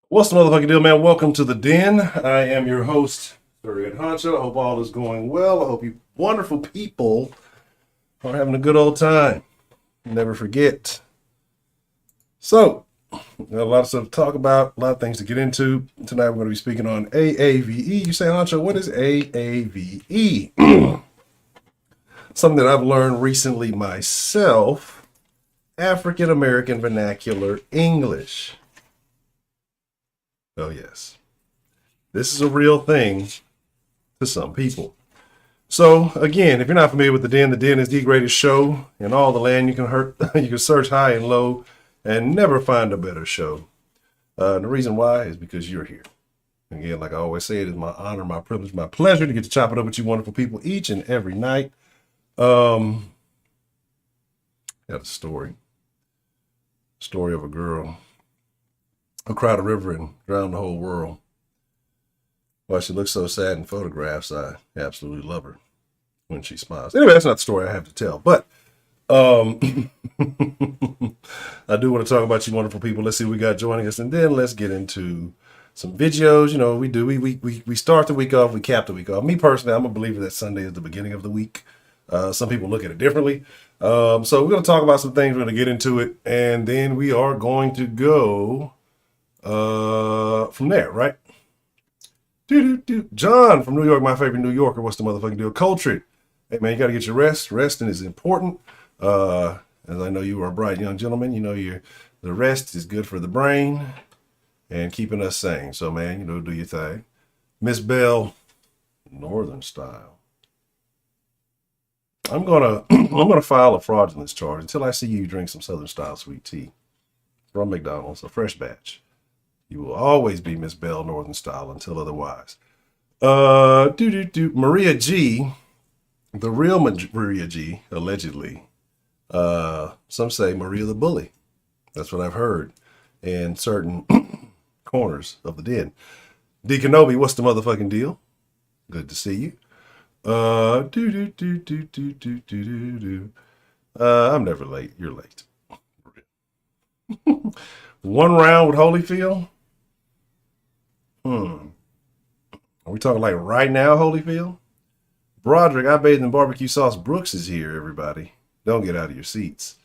What's the motherfucking deal, man? Welcome to the den. I am your host, Sir Ed Honcho. I hope all is going well. I hope you wonderful people are having a good old time. Never forget. So, got a lot of stuff to talk about, a lot of things to get into. Tonight we're going to be speaking on AAVE. You say, Honcho, what is AAVE? Something that I've learned recently myself, African American Vernacular English. Oh, yes. This is a real thing to some people. So, again, if you're not familiar with the Den is the greatest show in all the land. You can search high and low and never find a better show. The reason why is because you're here. Again, like I always say, it is my honor, my privilege, my pleasure to get to chop it up with you wonderful people each and every night. Got a story of a girl who cried a river and drowned the whole world. Why she looks so sad in photographs, I absolutely love her when she smiles. Anyway, that's not the story I have to tell, but I do want to talk about you wonderful people. Let's see what we got joining us, and then let's get into some videos. You know, we start the week off, we cap the week off. Me personally, I'm a believer that Sunday is the beginning of the week. Some people look at it differently. So we're going to talk about some things. We're going to get into it, and then we are going to go from there, right? John from New York, my favorite New Yorker. What's the motherfucking deal? Cultured. Hey, man, you got to get your rest. Resting is important. As I know you are a bright young gentleman, you know the rest is good for the brain and keeping us sane. So, man, you know, do your thing. Miss Bell, Northern style. I'm gonna file a fraudulence charge until I see you drink some Southern style sweet tea from McDonald's, a fresh batch. You will always be Miss Bell Northern style until otherwise. Maria G, the real Maria G, allegedly. Some say Maria the Bully. That's what I've heard in certain corners of the den. Deacon Obi, what's the motherfucking deal? Good to see you. I'm never late. You're late. One round with Holyfield. Are we talking like right now, Holyfield? Broderick, I bathed in barbecue sauce. Brooks is here, everybody. Don't get out of your seats.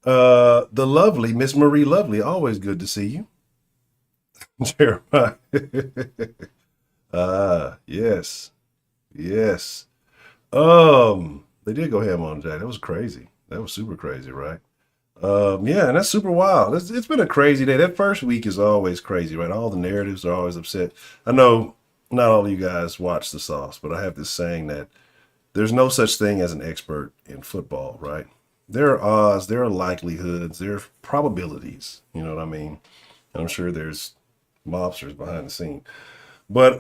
The lovely Miss Marie Lovely, always good to see you. Jeremiah. Yes. Yes. They did go ham on Jack. That was crazy. That was super crazy, right? Yeah, and that's super wild. It's been a crazy day. That first week is always crazy, right? All the narratives are always upset. I know not all of you guys watch the sauce, but I have this saying that there's no such thing as an expert in football, right? There are odds, there are likelihoods, there are probabilities. You know what I mean? I'm sure there's mobsters behind the scene. But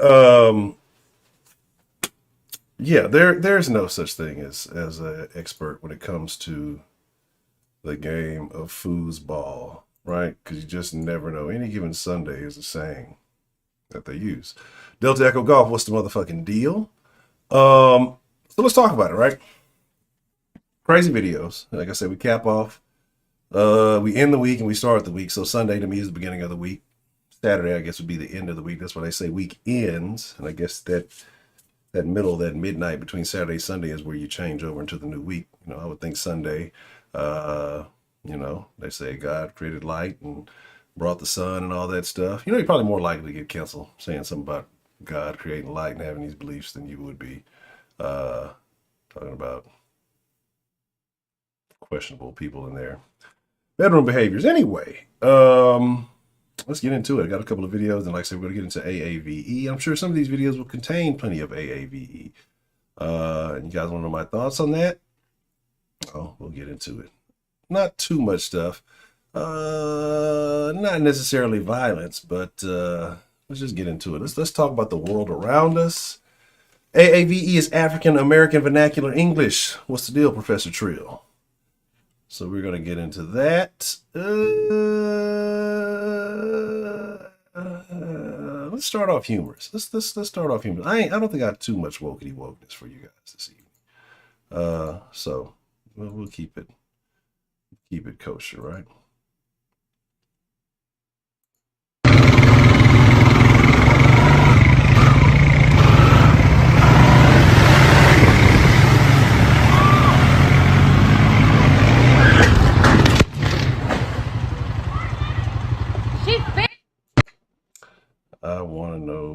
yeah, there's no such thing as an expert when it comes to the game of foosball, right? Because you just never know. Any given Sunday is a saying that they use. Delta Echo Golf, what's the motherfucking deal? So let's talk about it, right? Crazy videos. Like I said, we cap off. We end the week and we start the week. So Sunday to me is the beginning of the week. Saturday, I guess, would be the end of the week. That's why they say week ends. And I guess that middle, that midnight between Saturday and Sunday is where you change over into the new week. You know, I would think Sunday, you know, they say God created light and brought the sun and all that stuff. You know, you're probably more likely to get canceled saying something about God creating light and having these beliefs than you would be talking about questionable people in their bedroom behaviors. Anyway, let's get into it. I got a couple of videos, and like I said, we're going to get into AAVE. I'm sure some of these videos will contain plenty of AAVE. And you guys want to know my thoughts on that? Oh, we'll get into it. Not too much stuff. Not necessarily violence, but let's just get into it. Let's talk about the world around us. AAVE is African American Vernacular English. What's the deal, Professor Trill? So we're going to get into that. Let's start off humorous. Let's start off humorous. I don't think I have too much wokeness for you guys this evening. So we'll keep it kosher, right?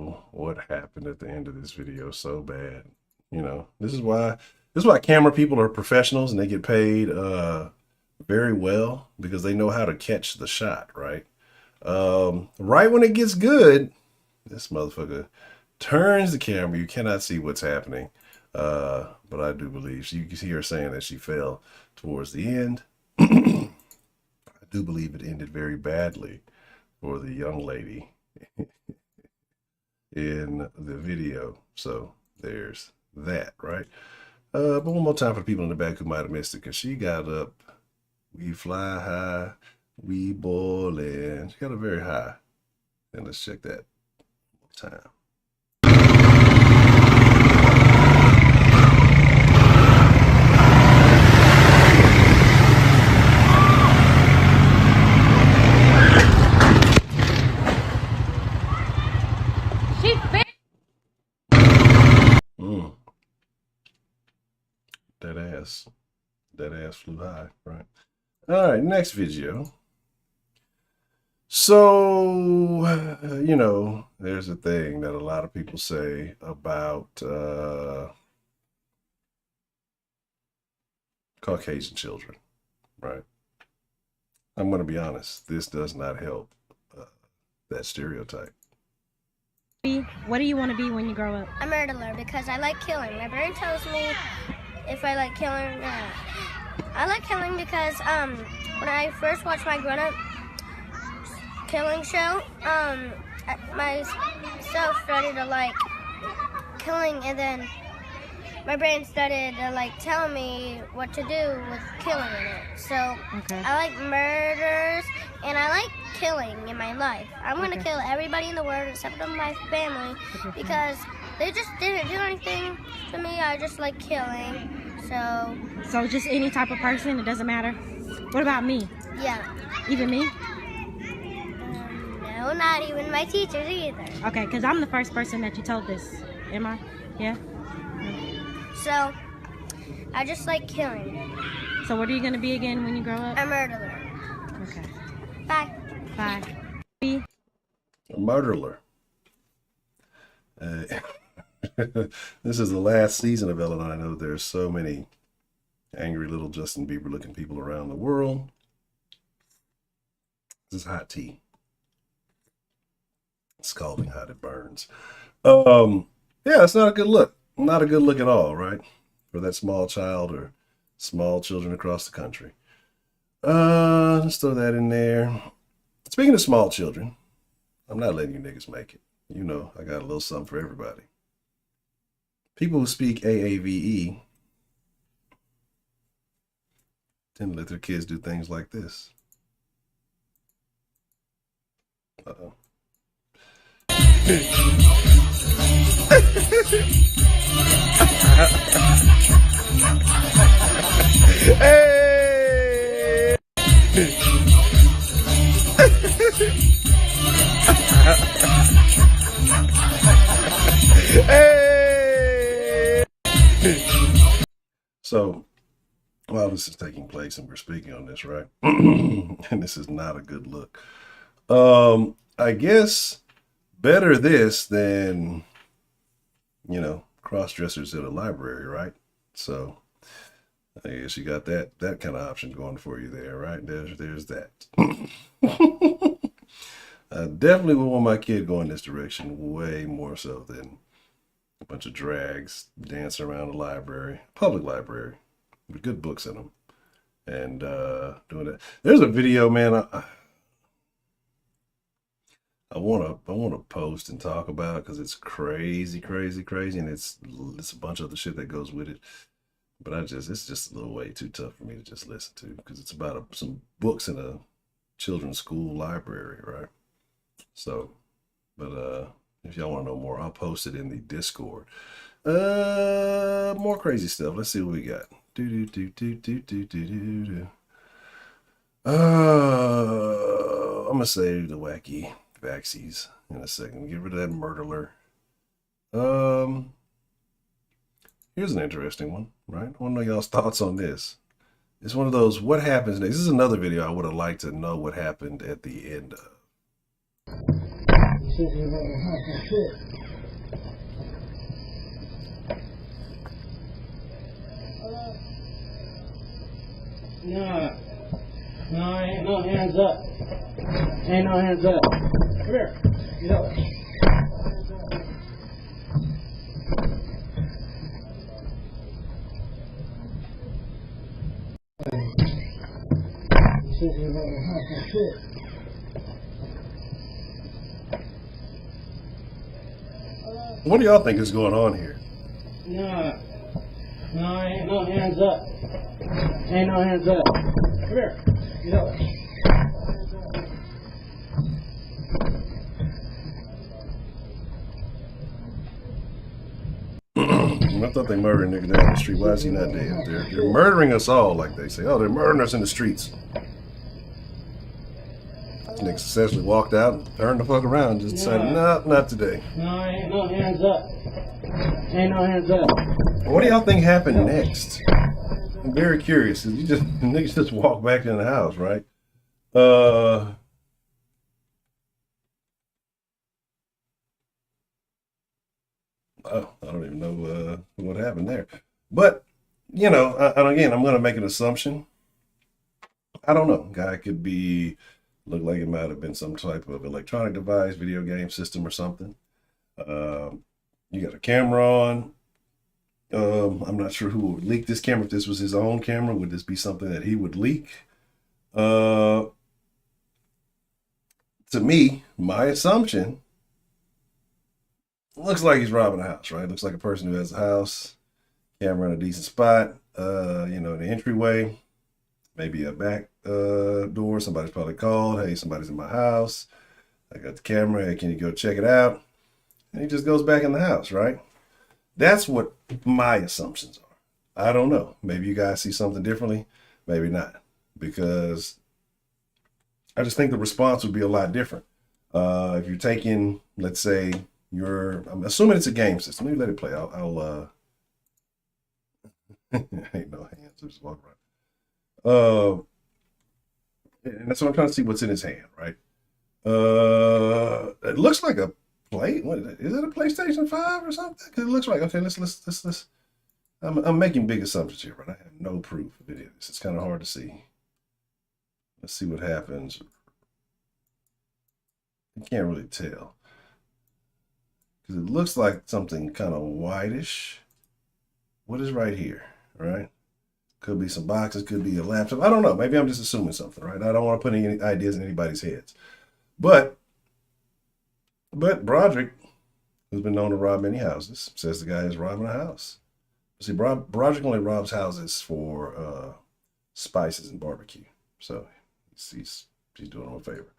know what happened at the end of this video so bad. You know, this is why camera people are professionals and they get paid very well, because they know how to catch the shot, right? Right when it gets good, this motherfucker turns the camera. You cannot see what's happening. But I do believe you can see her saying that she fell towards the end. I do believe it ended very badly for the young lady in the video. So there's that, right? But one more time for the people in the back who might have missed it, because she got up. We fly high, we ballin'. She got up very high. And let's check that one more time. That ass flew high, right? All right, next video. So, you know, there's a thing that a lot of people say about Caucasian children, right? I'm going to be honest, this does not help that stereotype. What do you want to be when you grow up? A murderer, because I like killing. My brain tells me if I like killing. I like killing because when I first watched my grown-up killing show, myself started to like killing, and then my brain started to like tell me what to do with killing in it. So okay. I like murders and I like killing in my life. I'm gonna kill everybody in the world except for my family because they just didn't do anything to me. I just like killing. So just any type of person, it doesn't matter. What about me? Yeah. Even me? No, not even my teachers either. Okay, because I'm the first person that you told this. Am I? Yeah? So, I just like killing. So what are you going to be again when you grow up? A murderer. Okay. Bye. Bye. A murderer. This is the last season of Ellen. I know there's so many angry little Justin Bieber looking people around the world. This is hot tea. It's scalding hot, it burns. Yeah, it's not a good look. Not a good look at all, right? For that small child or small children across the country. Let's throw that in there. Speaking of small children, I'm not letting you niggas make it. You know, I got a little something for everybody. People who speak AAVE tend to let their kids do things like this. Uh-oh. Hey! Hey! So, while this is taking place and we're speaking on this, right? And this is not a good look. I guess better this than, you know, cross-dressers at a library, right? So I guess you got that kind of option going for you there, right? There's that. I definitely would want my kid going this direction way more so than a bunch of drags dancing around a library, public library, with good books in them, and doing that. There's a video, man. I want to post and talk about it because it's crazy, and it's a bunch of other shit that goes with it. But it's just a little way too tough for me to just listen to because it's about some books in a children's school library, right? So, but if y'all want to know more, I'll post it in the Discord. More crazy stuff. Let's see what we got. I'm gonna say the wacky vaxies in a second. Get rid of that murderer. Here's an interesting one, right? I want to know y'all's thoughts on this. It's one of those, what happens next? This is another video I would have liked to know what happened at the end of. No. No, ain't no hands up. Ain't no hands up. Come here. Get up. What do y'all think is going on here? No. No, ain't no hands up. Ain't no hands up. Come here. Get up. I thought they murdered a nigga down the street. Why is he not dead? They're murdering us all, like they say. Oh, they're murdering us in the streets. This nigga successfully walked out and turned the fuck around and just decided, no, not today. No, ain't no hands up. Ain't no hands up. What do y'all think happened next? I'm very curious. Niggas just walk back in the house, right? Oh, I don't even know what happened there. But, you know, and again, I'm going to make an assumption. I don't know. Guy could look like it might have been some type of electronic device, video game system or something. You got a camera on. I'm not sure who would leak this camera. If this was his own camera, would this be something that he would leak? To me, my assumption, looks like he's robbing a house, right? Looks like a person who has a house, camera in a decent spot, you know, in the entryway, maybe a back door. Somebody's probably called, hey, somebody's in my house. I got the camera, hey, can you go check it out? And he just goes back in the house, right? That's what my assumptions are. I don't know. Maybe you guys see something differently, maybe not, because I just think the response would be a lot different. If you're taking, let's say, I'm assuming it's a game system. Let me let it play. I'll ain't no hands. Just walk around. And that's what I'm trying to see what's in his hand, right? It looks like a play. What is it? A PlayStation 5 or something? Because it looks like, okay, let's. I'm making big assumptions here, but I have no proof of any of this. It's kind of hard to see. Let's see what happens. You can't really tell. Because it looks like something kind of whitish. What is right here, right? Could be some boxes, could be a laptop. I don't know. Maybe I'm just assuming something, right? I don't want to put any ideas in anybody's heads. But Broderick, who's been known to rob many houses, says the guy is robbing a house. See, Broderick only robs houses for spices and barbecue. So he's doing him a favor.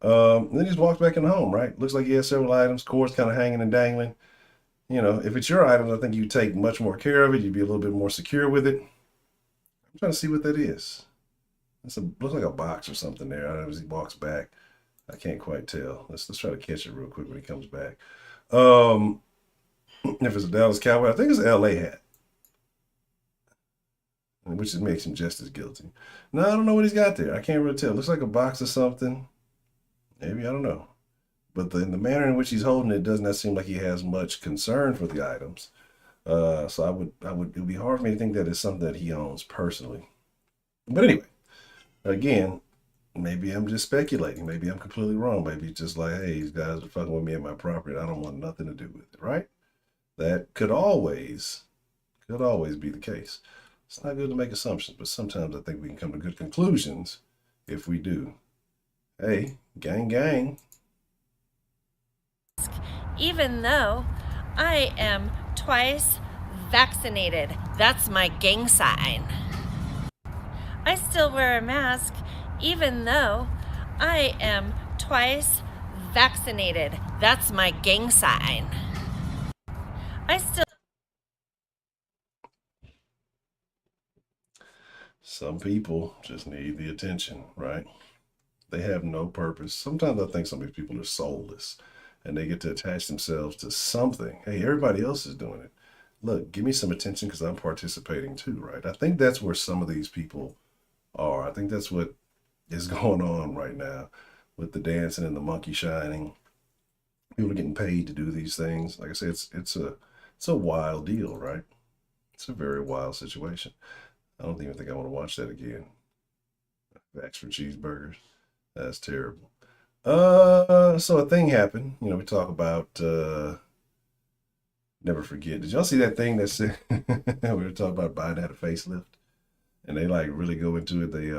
Then he just walks back in the home, right? Looks like he has several items, cords kind of hanging and dangling. You know, if it's your items, I think you take much more care of it. You'd be a little bit more secure with it. I'm trying to see what that is. Looks like a box or something there. I don't know, as he walks back, I can't quite tell. Let's try to catch it real quick when he comes back. If it's a Dallas Cowboy, I think it's an LA hat, which makes him just as guilty. No, I don't know what he's got there. I can't really tell. Looks like a box or something. Maybe, I don't know. But in the manner in which he's holding it does not seem like he has much concern for the items. So it would be hard for me to think that it's something that he owns personally. But anyway, again, maybe I'm just speculating. Maybe I'm completely wrong. Maybe it's just like, hey, these guys are fucking with me and my property. I don't want nothing to do with it, right? That could always be the case. It's not good to make assumptions, but sometimes I think we can come to good conclusions if we do. Hey, gang. Even though I am twice vaccinated. That's my gang sign. I still wear a mask even though I am twice vaccinated. That's my gang sign. Some people just need the attention, right? They have no purpose. Sometimes I think some of these people are soulless and they get to attach themselves to something. Hey, everybody else is doing it. Look, give me some attention because I'm participating too, right? I think that's where some of these people are. I think that's what is going on right now with the dancing and the monkey shining. People are getting paid to do these things. Like I said, it's a wild deal, right? It's a very wild situation. I don't even think I want to watch that again. extra cheeseburgers. That's terrible. So a thing happened. You know, we talk about never forget. Did y'all see that thing that said we were talking about Biden had a facelift? And they like really go into it. They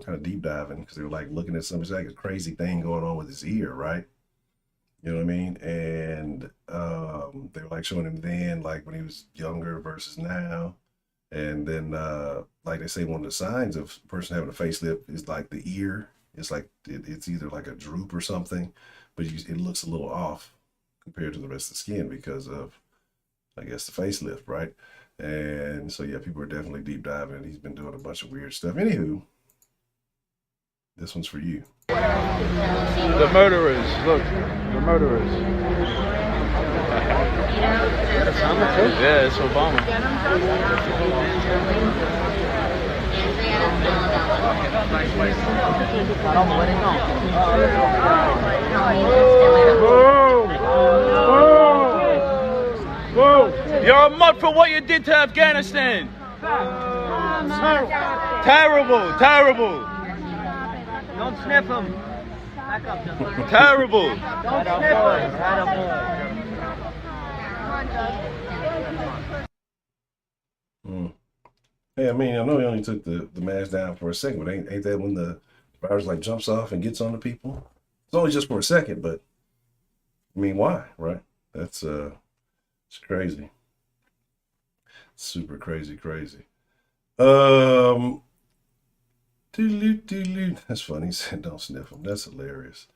kind of deep diving because they were like looking at something like a crazy thing going on with his ear, right? You know what I mean? And they were like showing him then, like when he was younger versus now. And then, like they say, one of the signs of a person having a facelift is like the ear. It's like it's either like a droop or something, but it looks a little off compared to the rest of the skin because of, I guess, the facelift, right? And so, yeah, people are definitely deep diving, and he's been doing a bunch of weird stuff. Anywho, this one's for you. The murderers, look, the murderers. Yeah, it's Obama. Whoa! You're a mud for what you did to Afghanistan. Terrible, terrible. Don't sniff them. Terrible. Don't sniff them. Hey, I mean, I know he only took the mask down for a second, but ain't that when the virus like jumps off and gets on the people? It's only just for a second, but I mean, why, right? That's it's crazy. Super crazy. That's funny. He said, "Don't sniff them." That's hilarious.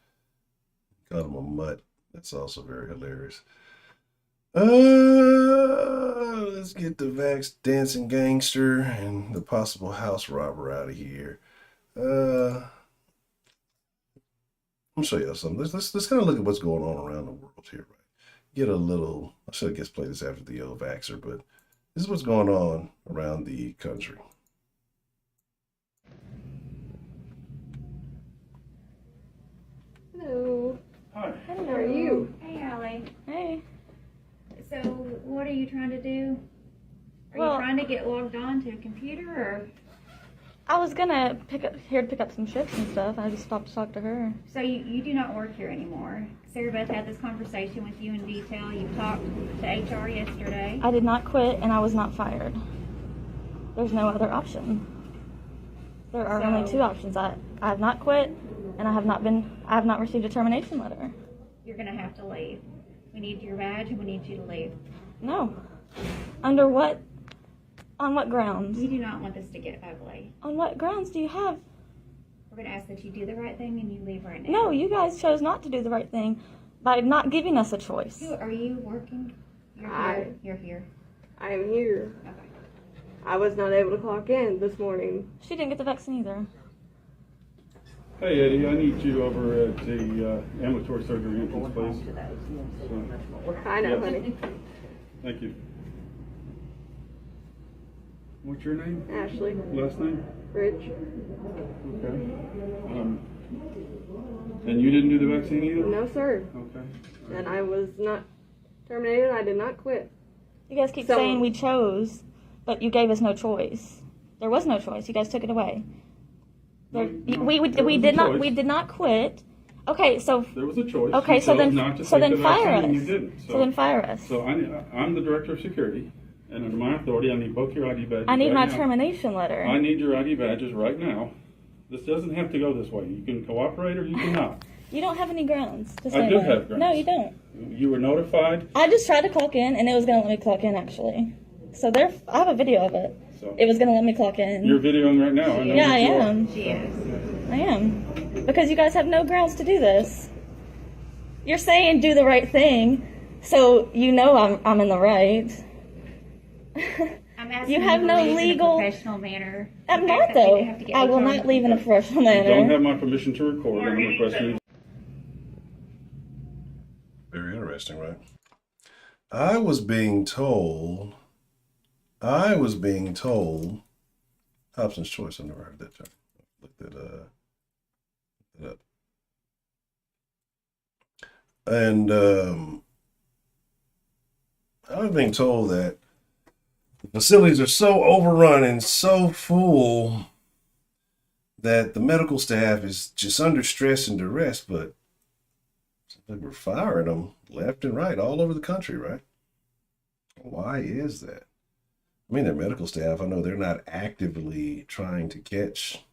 Called him a mutt. That's also very hilarious. Let's get the Vax dancing gangster and the possible house robber out of here. I'm gonna show y'all something. Let's kind of look at what's going on around the world here, right? Get a little. I should have guess play this after the Vaxxer, but this is what's going on around the country. Hello. Hi. How are you? Hey, Allie. Hey. So, what are you trying to do? Are you trying to get logged on to a computer, or? I was gonna pick up some shifts and stuff. I just stopped to talk to her. So you do not work here anymore. Sarah Beth had this conversation with you in detail. You talked to HR yesterday. I did not quit, and I was not fired. There's no other option. There are only two options. I have not quit, and I have not received a termination letter. You're gonna have to leave. We need your badge, and we need you to leave. No. Under what? On what grounds? You do not want this to get ugly. On what grounds do you have? We're gonna ask that you do the right thing and you leave right now. No, you guys chose not to do the right thing by not giving us a choice. Who are you working? You're here. You're here. I am here. Okay. I was not able to clock in this morning. She didn't get the vaccine either. Hey Eddie, I need you over at the ambulatory surgery entrance, please. I know, Yes. honey. Thank you. What's your name? Ashley, Last name? Rich. Okay. And you didn't do the vaccine either? No, sir. Okay. And I was not terminated. I did not quit. You guys keep saying we chose, but you gave us no choice. There was no choice. You guys took it away. We did not quit. Okay, so there was a choice. Okay, You so chose not to then take the fire vaccine us. and you didn't. So then fire us. So I'm the director of security, and under my authority, I need both your ID badges. I need my right now. termination letter. I need your ID badges right now. This doesn't have to go this way. You can cooperate or you cannot. You don't have any grounds to I say do that. have grounds. No, you don't. You were notified. I just tried to clock in, and it was going to let me clock in, actually. So I have a video of it. So It was going to let me clock in. you're videoing right now. I know Yeah, I that you are. am. She is. I am. Because you guys have no grounds to do this. You're saying do the right thing, so you know I'm in the right. I'm asking You have to no leave in a legal- professional manner. I'm The not, fact that we though. have to get I will HR not leave in a professional You don't manner. have my permission to record, and I'm requesting you. Very interesting, right? I was being told, Hobson's choice. I've never heard that term. Looked it up. And I was being told that the facilities are so overrun and so full that the medical staff is just under stress and duress, but we're firing them left and right all over the country, right? Why is that? I mean, their medical staff, I know they're not actively trying to catch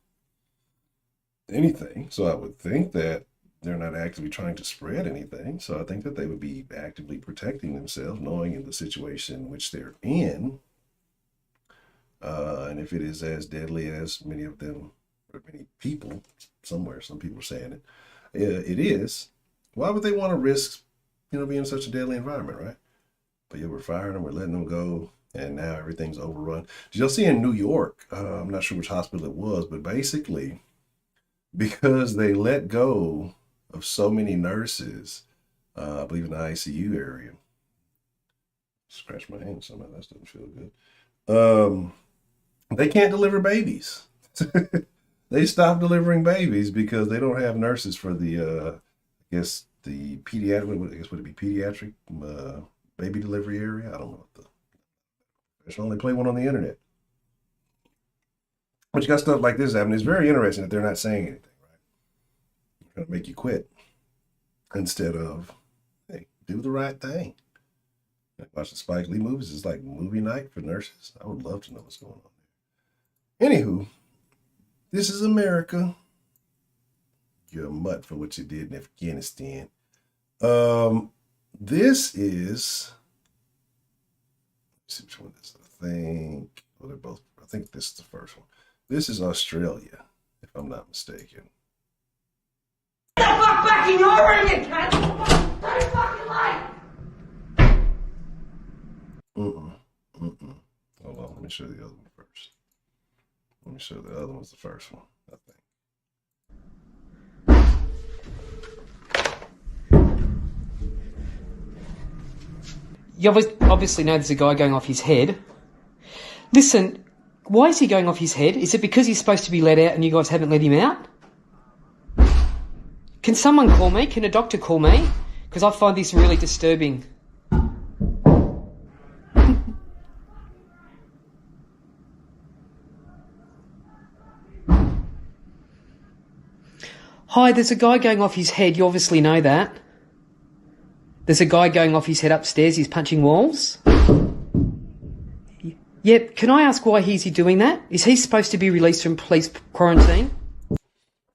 anything, so I would think that they're not actively trying to spread anything. So I think that they would be actively protecting themselves, knowing in the situation in which they're in. And if it is as deadly as many of them, or many people, somewhere, some people are saying it, it is, why would they want to risk, being in such a deadly environment, right? But yeah, we're firing them, we're letting them go, and now everything's overrun. Did y'all see in New York, I'm not sure which hospital it was, but basically, because they let go of so many nurses, I believe in the ICU area. Scratch my hand somehow, that doesn't feel good. They can't deliver babies. They stopped delivering babies because they don't have nurses for the, I guess the pediatric, would it be pediatric baby delivery area? I don't know. I should only play one on the internet. But you got stuff like this happening. It's very interesting that they're not saying anything, right? They're trying to make you quit instead of, hey, do the right thing. Watch the Spike Lee movies. It's like movie night for nurses. I would love to know what's going on there. Anywho, this is America. You're a mutt for what you did in Afghanistan. This is, let's see which one this is. I think this is the first one. This is Australia, if I'm not mistaken. Get the fuck back in your room, you cunt! Don't fucking lie! Hold on, let me show the other one first. Let me show the other one's the first one, I think. You obviously know there's a guy going off his head. Listen, why is he going off his head? Is it because he's supposed to be let out and you guys haven't let him out? Can someone call me? Can a doctor call me? Because I find this really disturbing. Hi, there's a guy going off his head. You obviously know that. There's a guy going off his head upstairs. He's punching walls. Yep. Can I ask why is he doing that? Is he supposed to be released from police quarantine?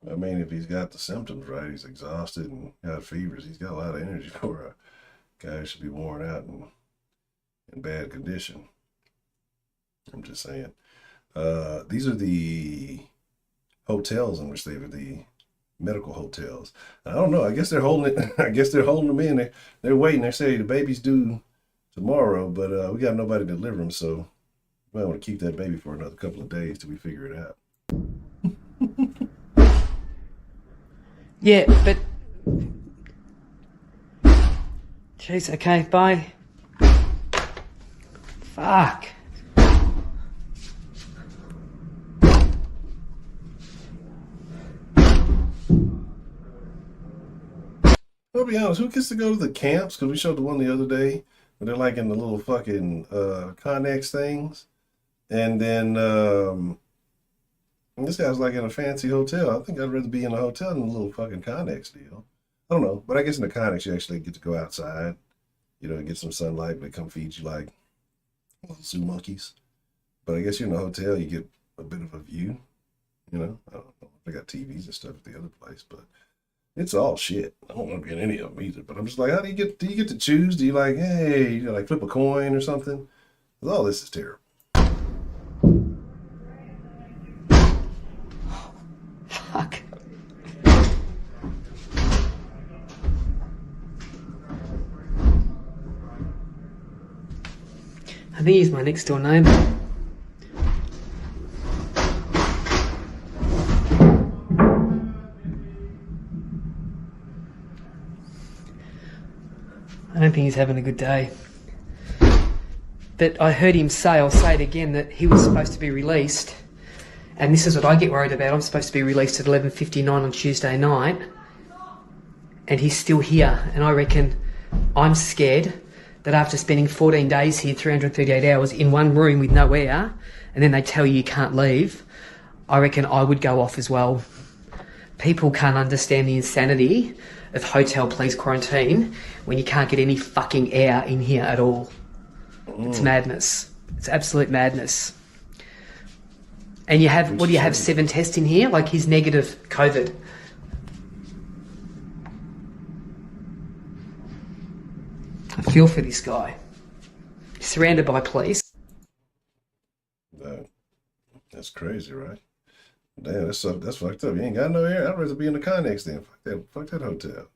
I mean, if he's got the symptoms, right, he's exhausted and got fevers, he's got a lot of energy for a guy who should be worn out and in bad condition. I'm just saying. These are the hotels in which they were the medical hotels. I don't know. I guess they're holding it. I guess they're holding them in. They're waiting. They say the baby's due tomorrow, but we got nobody to deliver them, so we might want to keep that baby for another couple of days till we figure it out. Yeah, but... Jeez, okay, bye. Fuck. I'll be honest, who gets to go to the camps? Because we showed the one the other day where they're like in the little fucking Connex things. And then this guy's like in a fancy hotel. I think I'd rather be in a hotel than a little fucking Connex deal. I don't know. But I guess in the Connex you actually get to go outside, and get some sunlight. They come feed you like little zoo monkeys. But I guess you're in a hotel, you get a bit of a view. I don't know. They got TVs and stuff at the other place, but it's all shit. I don't want to be in any of them either. But I'm just like, how do you get to choose? Do you like, hey, like flip a coin or something? Because all this is terrible. Fuck. I think he's my next door neighbour. I don't think he's having a good day. But I heard him say, I'll say it again, that he was supposed to be released. And this is what I get worried about. I'm supposed to be released at 11:59 on Tuesday night. And he's still here. And I reckon I'm scared that after spending 14 days here, 338 hours in one room with no air, and then they tell you can't leave, I reckon I would go off as well. People can't understand the insanity of hotel police quarantine when you can't get any fucking air in here at all. It's madness. It's absolute madness. And you have, what do you have, 7 tests in here? Like, he's negative COVID. I feel for this guy. He's surrounded by police. That's crazy, right? Damn, that's fucked up. You ain't got no air. I'd rather be in the Connex then. Fuck that hotel.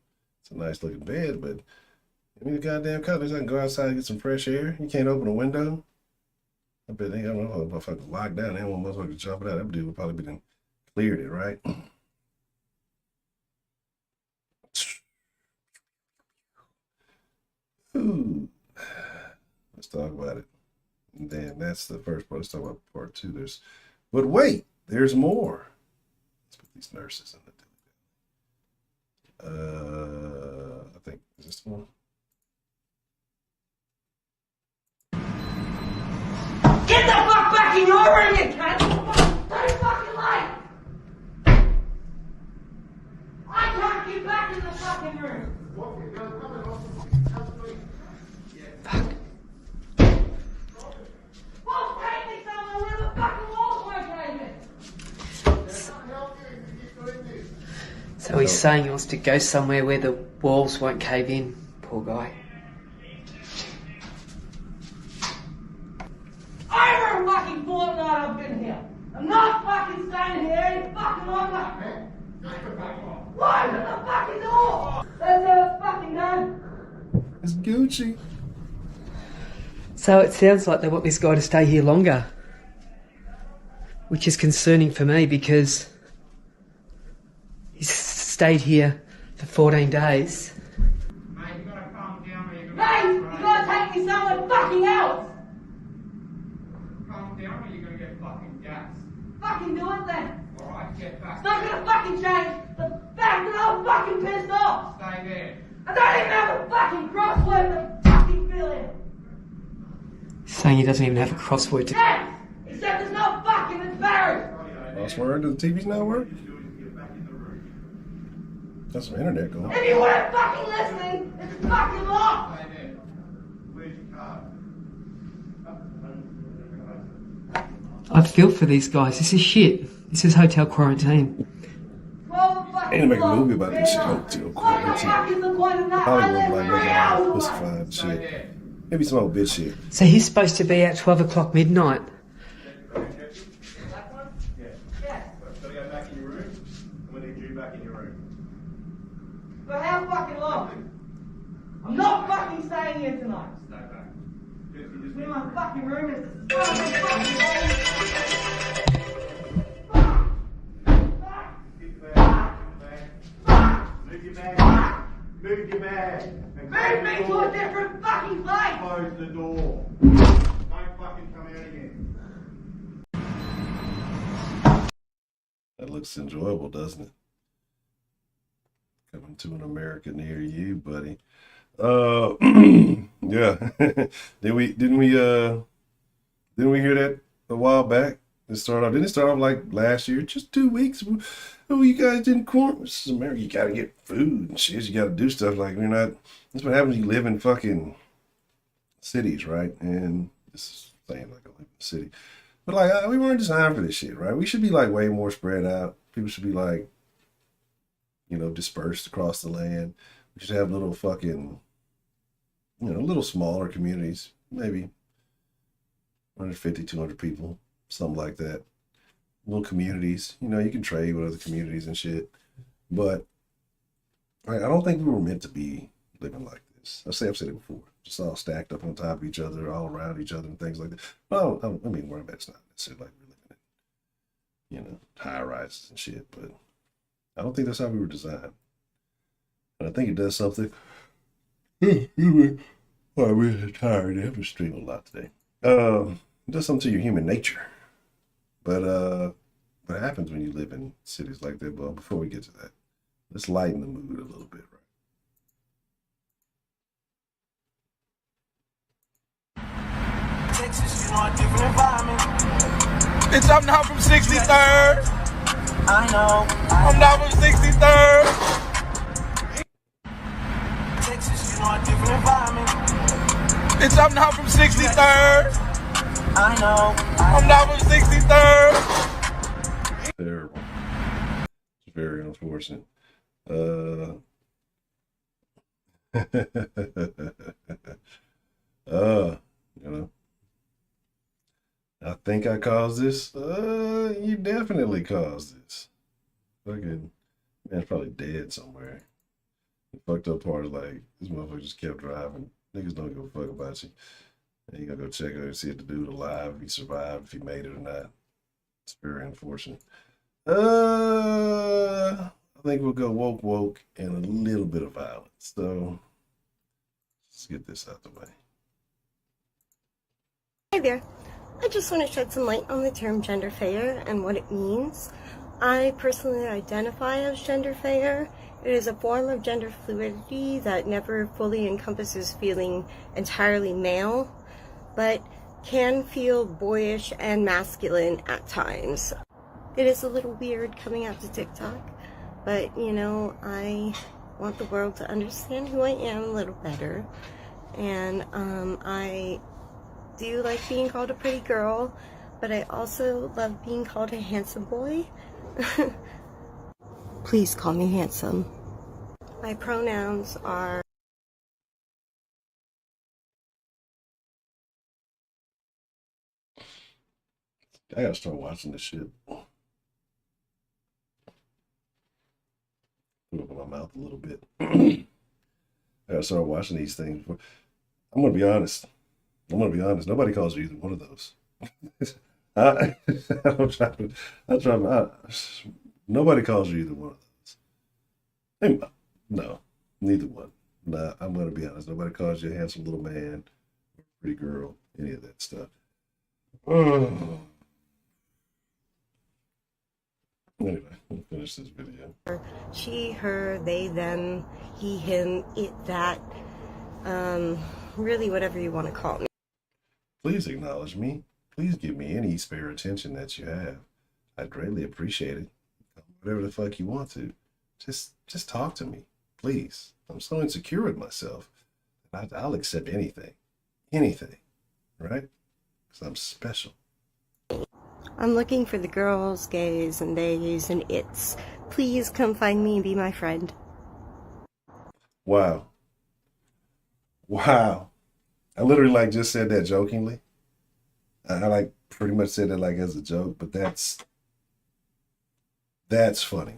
It's a nice looking bed, but give me the goddamn Connex. I can go outside and get some fresh air. You can't open a window. I bet they don't know if I could lock down. They don't want motherfuckers jumping out. That dude would probably be cleared it, right? Ooh. Let's talk about it. And then that's the first part. Let's talk about part 2. But wait, there's more. Let's put these nurses in the I think, is this the one? Get the fuck back in your room, you cunt! Don't fucking light! I can't get back in the fucking room! Fuck. Well, take me somewhere where the fucking walls won't cave in! So he's saying he wants to go somewhere where the walls won't cave in. Poor guy. Over a fucking fortnight I've been here. I'm not fucking staying here any fucking longer. Why open the fucking door? That's how it's fucking done. It's Gucci. So it sounds like they want this guy to stay here longer. Which is concerning for me because he's stayed here for 14 days. Mate, you gotta calm down or you're gonna... Mate, you gotta take me somewhere fucking else. Calm down or you're gonna get fucking gas. Fucking do it then. Alright, get back. It's not gonna fucking change the fact that I'm fucking pissed off. Stay there. I don't even have a fucking crossword to fucking fill in. Saying he doesn't even have a crossword to... Yes! Except it's not fucking, it's Barry. Lost word? Does the TV's not work? That's some internet going. If you weren't fucking listening, it's fucking locked. Stay there. Where's your card? I feel for these guys. This is shit. This is hotel quarantine. I need to make a movie about this shit. Hotel quarantine. Hollywood like making all pussified shit. Maybe some old bitch shit. So he's supposed to be at 12 o'clock midnight. For how fucking long? I'm not fucking staying here tonight. Stay back. Just in my fucking room is Move your bag. Move your bag. Move me to a different fucking place! Close the door. Don't fucking come out again. That looks enjoyable, doesn't it? Coming to an America near you, buddy. Yeah. Didn't we hear that a while back? Didn't it start off like last year? Just 2 weeks. Oh, you guys didn't quarantine. This is America. You gotta get food and shit. You gotta do stuff like we're not. That's what happens when you live in fucking cities, right? And this is saying like I live in the city. But like we weren't designed for this shit, right? We should be like way more spread out. People should be like, you know, dispersed across the land. We should have little fucking, you know, little smaller communities, maybe 150, 200 people, something like that. Little communities, you know, you can trade with other communities and shit. But I don't think we were meant to be living like this. I've said it before. Just all stacked up on top of each other, all around each other and things like that. Well, I mean, where I'm at, it's not necessarily like we're living in, you know, high rises and shit, but I don't think that's how we were designed. And I think it does something. We're tired. I've been streaming a lot today. It does something to your human nature. But what happens when you live in cities like that? Well, before we get to that, let's lighten the mood a little bit, right? Texas, you know, a different environment. Bitch, I'm not from 63rd. I know. I'm not from 63rd. Texas, you know, a different environment. Bitch, I'm not from 63rd. I know. I'm not from 63rd. Terrible. It's very unfortunate. You know, I think I caused this. You definitely caused this. Fucking man's probably dead somewhere. The fucked up part is like this motherfucker just kept driving. Niggas don't give a fuck about you. And you gotta go check out and see if the dude alive, if he survived, if he made it or not. It's very unfortunate. I think we'll go woke and a little bit of violence. So let's get this out the way. Hi there. I just want to shed some light on the term gender fair and what it means. I personally identify as gender fair. It is a form of gender fluidity that never fully encompasses feeling entirely male, but can feel boyish and masculine at times. It is a little weird coming out to TikTok, but you know, I want the world to understand who I am a little better. And I do like being called a pretty girl, but I also love being called a handsome boy. Please call me handsome. My pronouns are I gotta start watching this shit. Put up in my mouth a little bit. I gotta start watching these things. I'm gonna be honest. Nobody calls you either one of those. Nobody calls you either one of those. No, neither one. Nah, I'm gonna be honest. Nobody calls you a handsome little man, pretty girl, any of that stuff. Anyway, we'll finish this video. she, her, they, them, he, him, it, that, really whatever you want to call me. Please acknowledge me. Please give me any spare attention that you have. I'd greatly appreciate it. Whatever the fuck you want to. Just talk to me, please. I'm so insecure with myself. I'll accept anything. Anything. Right? Because I'm special. I'm looking for the girls, gays, and theys, and its. Please come find me and be my friend. Wow. Wow. I literally just said that jokingly. I pretty much said that as a joke, but that's funny.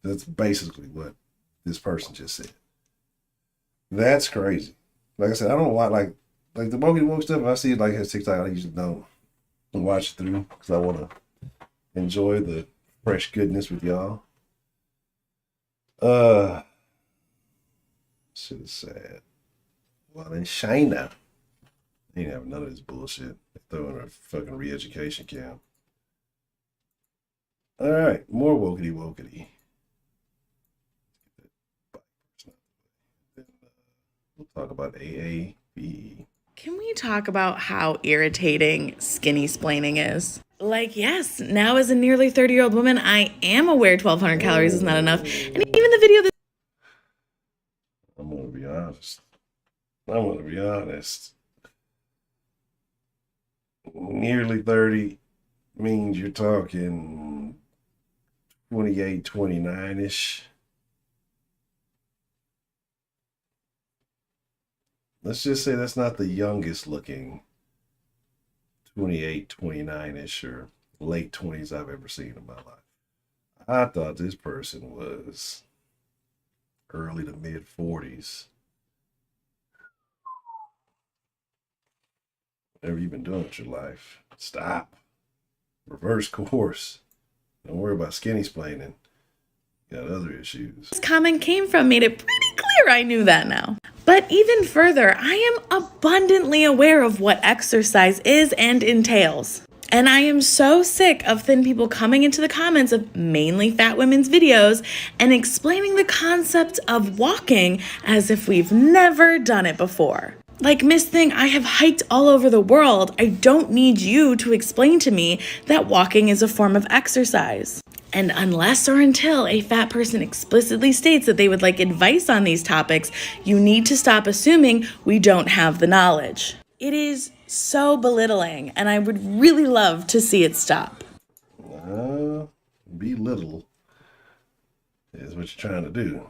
That's basically what this person just said. That's crazy. Like I said, I don't know why like the woke stuff, if I see it his TikTok, I usually don't watch it through because I want to enjoy the fresh goodness with y'all. Shit is sad. Well, in China, they ain't have none of this bullshit. They throw in a fucking re-education camp. All right, more wokety. We'll talk about AAVE. Can we talk about how irritating skinny splaining is? Yes, now as a nearly 30-year-old woman, I am aware 1,200 calories is not enough. And even the video that... I'm going to be honest. Nearly 30 means you're talking 28, 29-ish. Let's just say that's not the youngest looking 28, 29-ish or late 20s I've ever seen in my life. I thought this person was early to mid 40s. Whatever you've been doing with your life, stop. Reverse course. Don't worry about skinny splaining. You got other issues. This comment came from made it pretty clear I knew that now. But even further, I am abundantly aware of what exercise is and entails. And I am so sick of thin people coming into the comments of mainly fat women's videos and explaining the concept of walking as if we've never done it before. Like, Miss Thing, I have hiked all over the world. I don't need you to explain to me that walking is a form of exercise. And unless or until a fat person explicitly states that they would like advice on these topics, you need to stop assuming we don't have the knowledge. It is so belittling, and I would really love to see it stop. Belittle is what you're trying to do.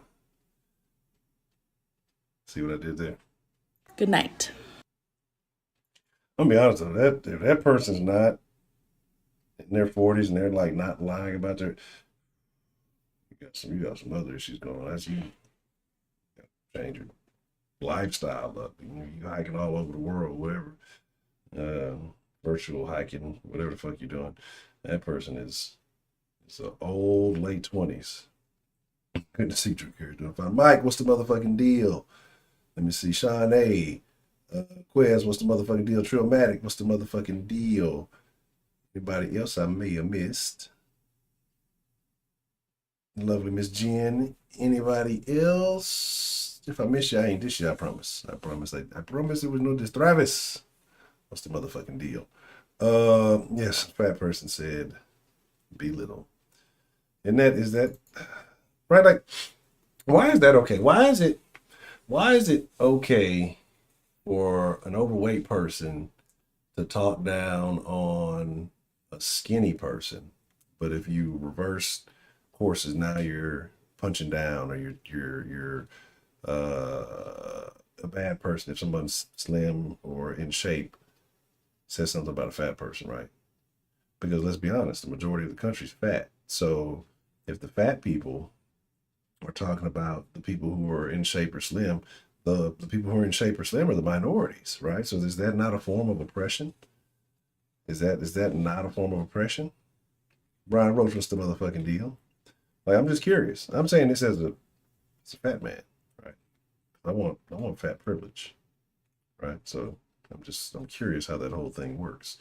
See what I did there? Good night. I'm gonna be honest though, if that person's not in their 40s and they're like not lying about their, you got some other issues going on. That's you. Change your lifestyle up. You hiking all over the world, whatever. Virtual hiking, whatever the fuck you're doing. That person is an old late 20s. Good to see Drew Carey doing fine. Mike, what's the motherfucking deal? Let me see. Sean A. Quez, what's the motherfucking deal? Trillmatic, what's the motherfucking deal? Anybody else I may have missed? Lovely Miss Jen. Anybody else? If I miss you, I ain't this year, I promise. I promise there was no distravis. What's the motherfucking deal? Yes, fat person said belittle. And is that right? Like, why is that okay? Why is it okay for an overweight person to talk down on a skinny person, but if you reverse courses, now you're punching down, or you're a bad person if someone's slim or in shape says something about a fat person, right? Because let's be honest, the majority of the country's fat. So if the fat people are talking about the people who are in shape or slim, the people who are in shape or slim are the minorities, right? So is that not a form of oppression? Is that not a form of oppression? Brian Roach, what's the motherfucking deal? Like, I'm just curious. I'm saying this as a fat man, right? I want fat privilege, right? So I'm curious how that whole thing works.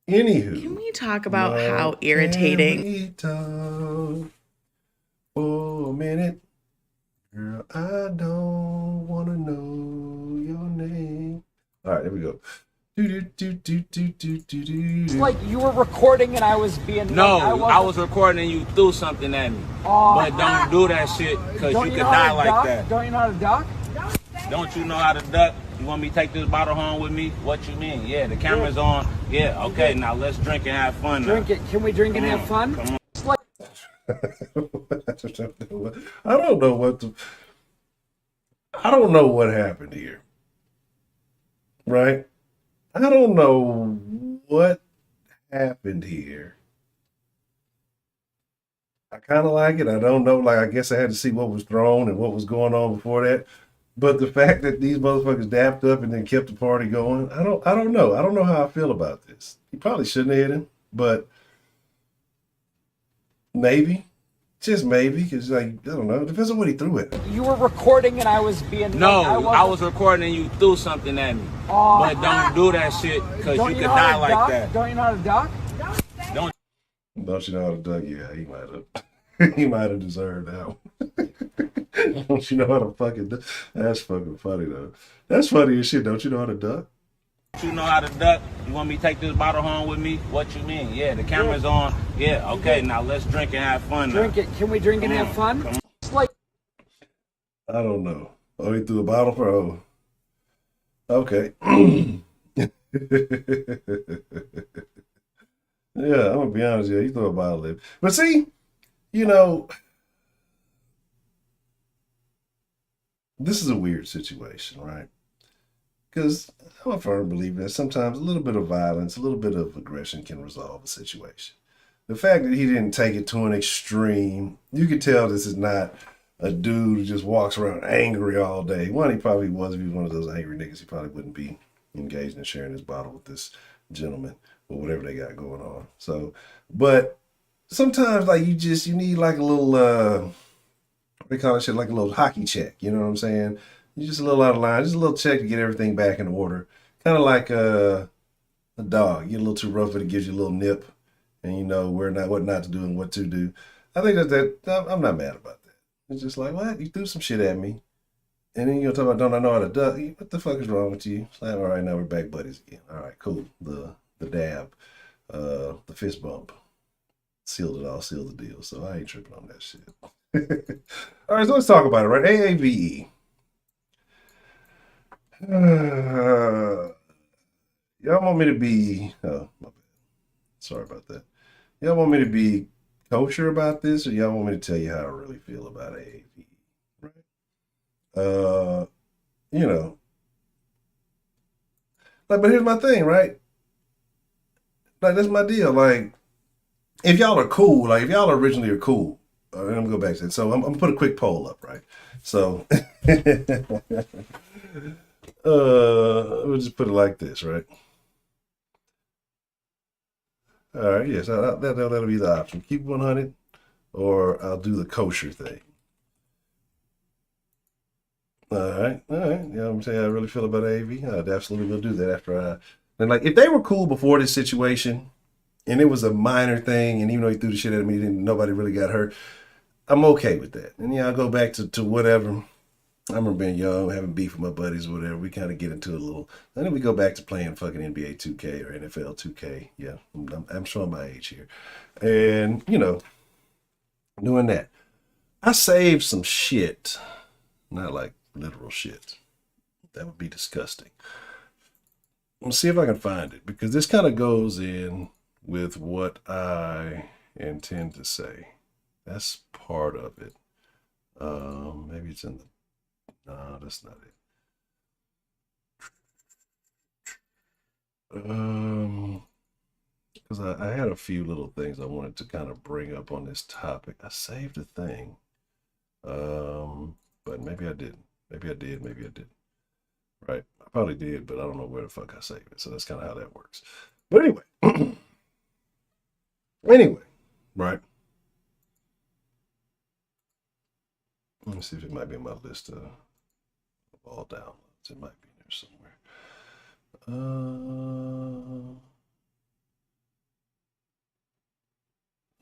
Anywho, can we talk about how irritating? Can we talk for a minute? Girl, I don't want to know your name. All right, here we go. It's like you were recording and I was being... No, I was recording and you threw something at me. But don't do that shit, because you could die like that. Don't you know how to duck? Don't you know how to duck? You want me to take this bottle home with me? What you mean? Yeah, the camera's on. Yeah, okay, now let's drink and have fun now. Drink it. Can we drink and have fun? Come on. I don't know what happened here. Right? I don't know what happened here. I kind of like it. I don't know. Like, I guess I had to see what was thrown and what was going on before that. But the fact that these motherfuckers dapped up and then kept the party going, I don't know. I don't know how I feel about this. He probably shouldn't have hit him, but maybe. Just maybe, because, like, I don't know. It depends on what he threw at him. You were recording and I was being... No, I was recording and you threw something at me. But don't do that shit, because you could die like that. Don't you know how to duck? Don't you know how to duck? Yeah, he might have. He might have deserved that one. Don't you know how to fucking duck? That's fucking funny, though. That's funny as shit. Don't you know how to duck? You know how to duck? You want me to take this bottle home with me? What you mean? Yeah, the camera's on. Yeah, okay, now let's drink and have fun now. Drink it. Can we drink and have fun? It's like... I don't know. Oh, he threw a bottle for... Oh. Okay. Yeah, I'm going to be honest. Yeah, he threw a bottle in. But see, you know, this is a weird situation, right? Because I'm a firm believer that sometimes a little bit of violence, a little bit of aggression can resolve a situation. The fact that he didn't take it to an extreme, you could tell this is not a dude who just walks around angry all day. One, he probably was. If he was one of those angry niggas, he probably wouldn't be engaged in sharing his bottle with this gentleman or whatever they got going on. So, but sometimes, like, you need like a little, what they call that shit, like a little hockey check. You know what I'm saying? You're just a little out of line, just a little check to get everything back in order. Kind of like a dog. You get a little too rough, it gives you a little nip, and you know what not to do and what to do. I think that I'm not mad about that. It's just like, what? You threw some shit at me. And then you're gonna talk about don't I know how to duck? What the fuck is wrong with you? It's like, all right, now we're back buddies again. All right, cool. The dab, the fist bump, sealed it all, sealed the deal. So I ain't tripping on that shit. All right, so let's talk about it, right? AAVE. Y'all want me to be? Oh, my bad. Sorry about that. Y'all want me to be kosher about this, or y'all want me to tell you how I really feel about AAVE? Right? You know, like, but here's my thing, right? Like, that's my deal. Like, if y'all are cool, like, if y'all originally are cool, I'm gonna go back to that. So I'm gonna put a quick poll up, right? So we'll just put it like this, right? All right, yes, that'll be the option. Keep 100, or I'll do the kosher thing. All right. You know what I'm saying? I really feel about AAVE. I absolutely will do that after and like, if they were cool before this situation, and it was a minor thing, and even though he threw the shit at me, nobody really got hurt, I'm okay with that. And yeah, I'll go back to whatever. I remember being young, having beef with my buddies or whatever. We kind of get into a little, and then we go back to playing fucking NBA 2K or NFL 2K. Yeah, I'm showing my age here. And, you know, doing that. I saved some shit. Not like literal shit. That would be disgusting. Let's see if I can find it, because this kind of goes in with what I intend to say. That's part of it. Maybe it's in the... No, that's not it. Because I had a few little things I wanted to kind of bring up on this topic. I saved a thing. But maybe I didn't. Maybe I did, maybe I didn't. Right. I probably did, but I don't know where the fuck I saved it. So that's kind of how that works. But anyway. Anyway, right. Let me see if it might be in my list of all downloads. It might be in there somewhere.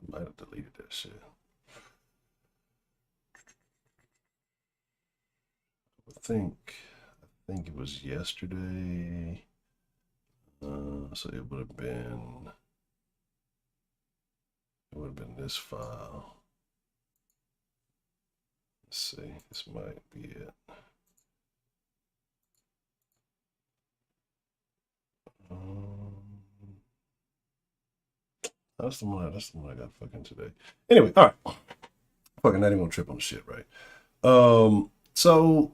I might have deleted that shit. I think it was yesterday. So it would have been this file. Let's see, this might be it. That's the one I got fucking today. Anyway, all right. Fucking not even gonna trip on the shit, right? So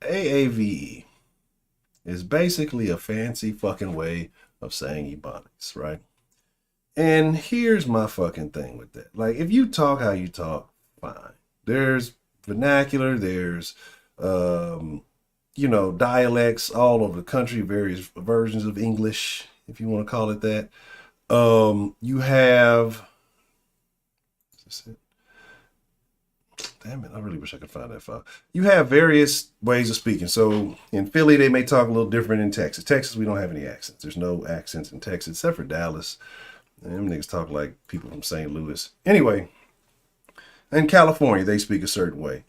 AAVE is basically a fancy fucking way of saying Ebonics, right? And here's my fucking thing with that. Like, if you talk how you talk, fine. There's vernacular, there's you know, dialects all over the country, various versions of English, if you want to call it that. You have, is this it? Damn it, I really wish I could find that file. You have various ways of speaking. So in Philly, they may talk a little different in Texas. Texas, we don't have any accents. There's no accents in Texas, except for Dallas. Them niggas talk like people from St. Louis. Anyway, in California, they speak a certain way.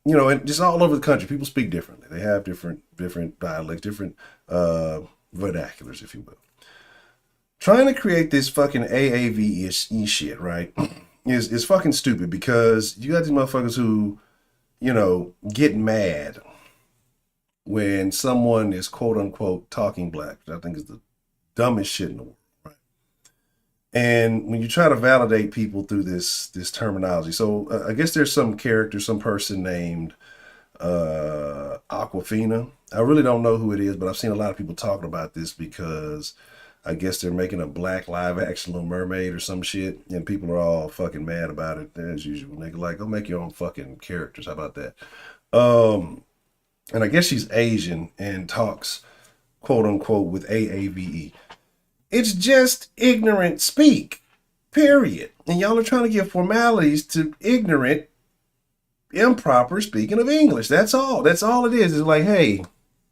You know, and just all over the country, people speak differently. They have different dialects, different vernaculars, if you will. Trying to create this fucking AAVE shit, right, is fucking stupid, because you got these motherfuckers who, you know, get mad when someone is quote unquote talking black, which I think is the dumbest shit in the world, right? And when you try to validate people through this terminology, so I guess there's some character, some person named Aquafina. I really don't know who it is, but I've seen a lot of people talking about this because I guess they're making a black live action Little Mermaid or some shit, and people are all fucking mad about it as usual. Nigga, like, go make your own fucking characters. How about that? And I guess she's Asian and talks quote unquote with AAVE. It's just ignorant speak, period. And y'all are trying to give formalities to ignorant, improper speaking of English. That's all. That's all it is. It's like, hey,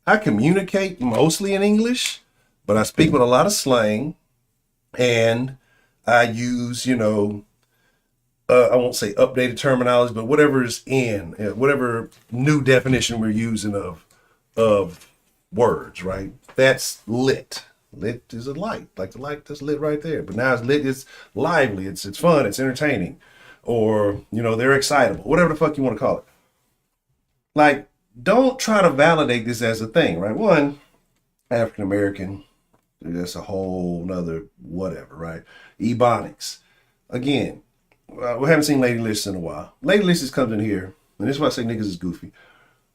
I communicate mostly in English, but I speak with a lot of slang, and I use, you know, I won't say updated terminology, but whatever is in, whatever new definition we're using of words, right? That's lit. Lit is a light, like the light that's lit right there. But now it's lit, it's lively, it's fun, it's entertaining, or they're excitable, whatever the fuck you want to call it. Like, don't try to validate this as a thing, right? One, African American, that's a whole nother whatever, right? Ebonics. Again, we haven't seen Lady Licious in a while. Lady Licious comes in here, and this is why I say niggas is goofy.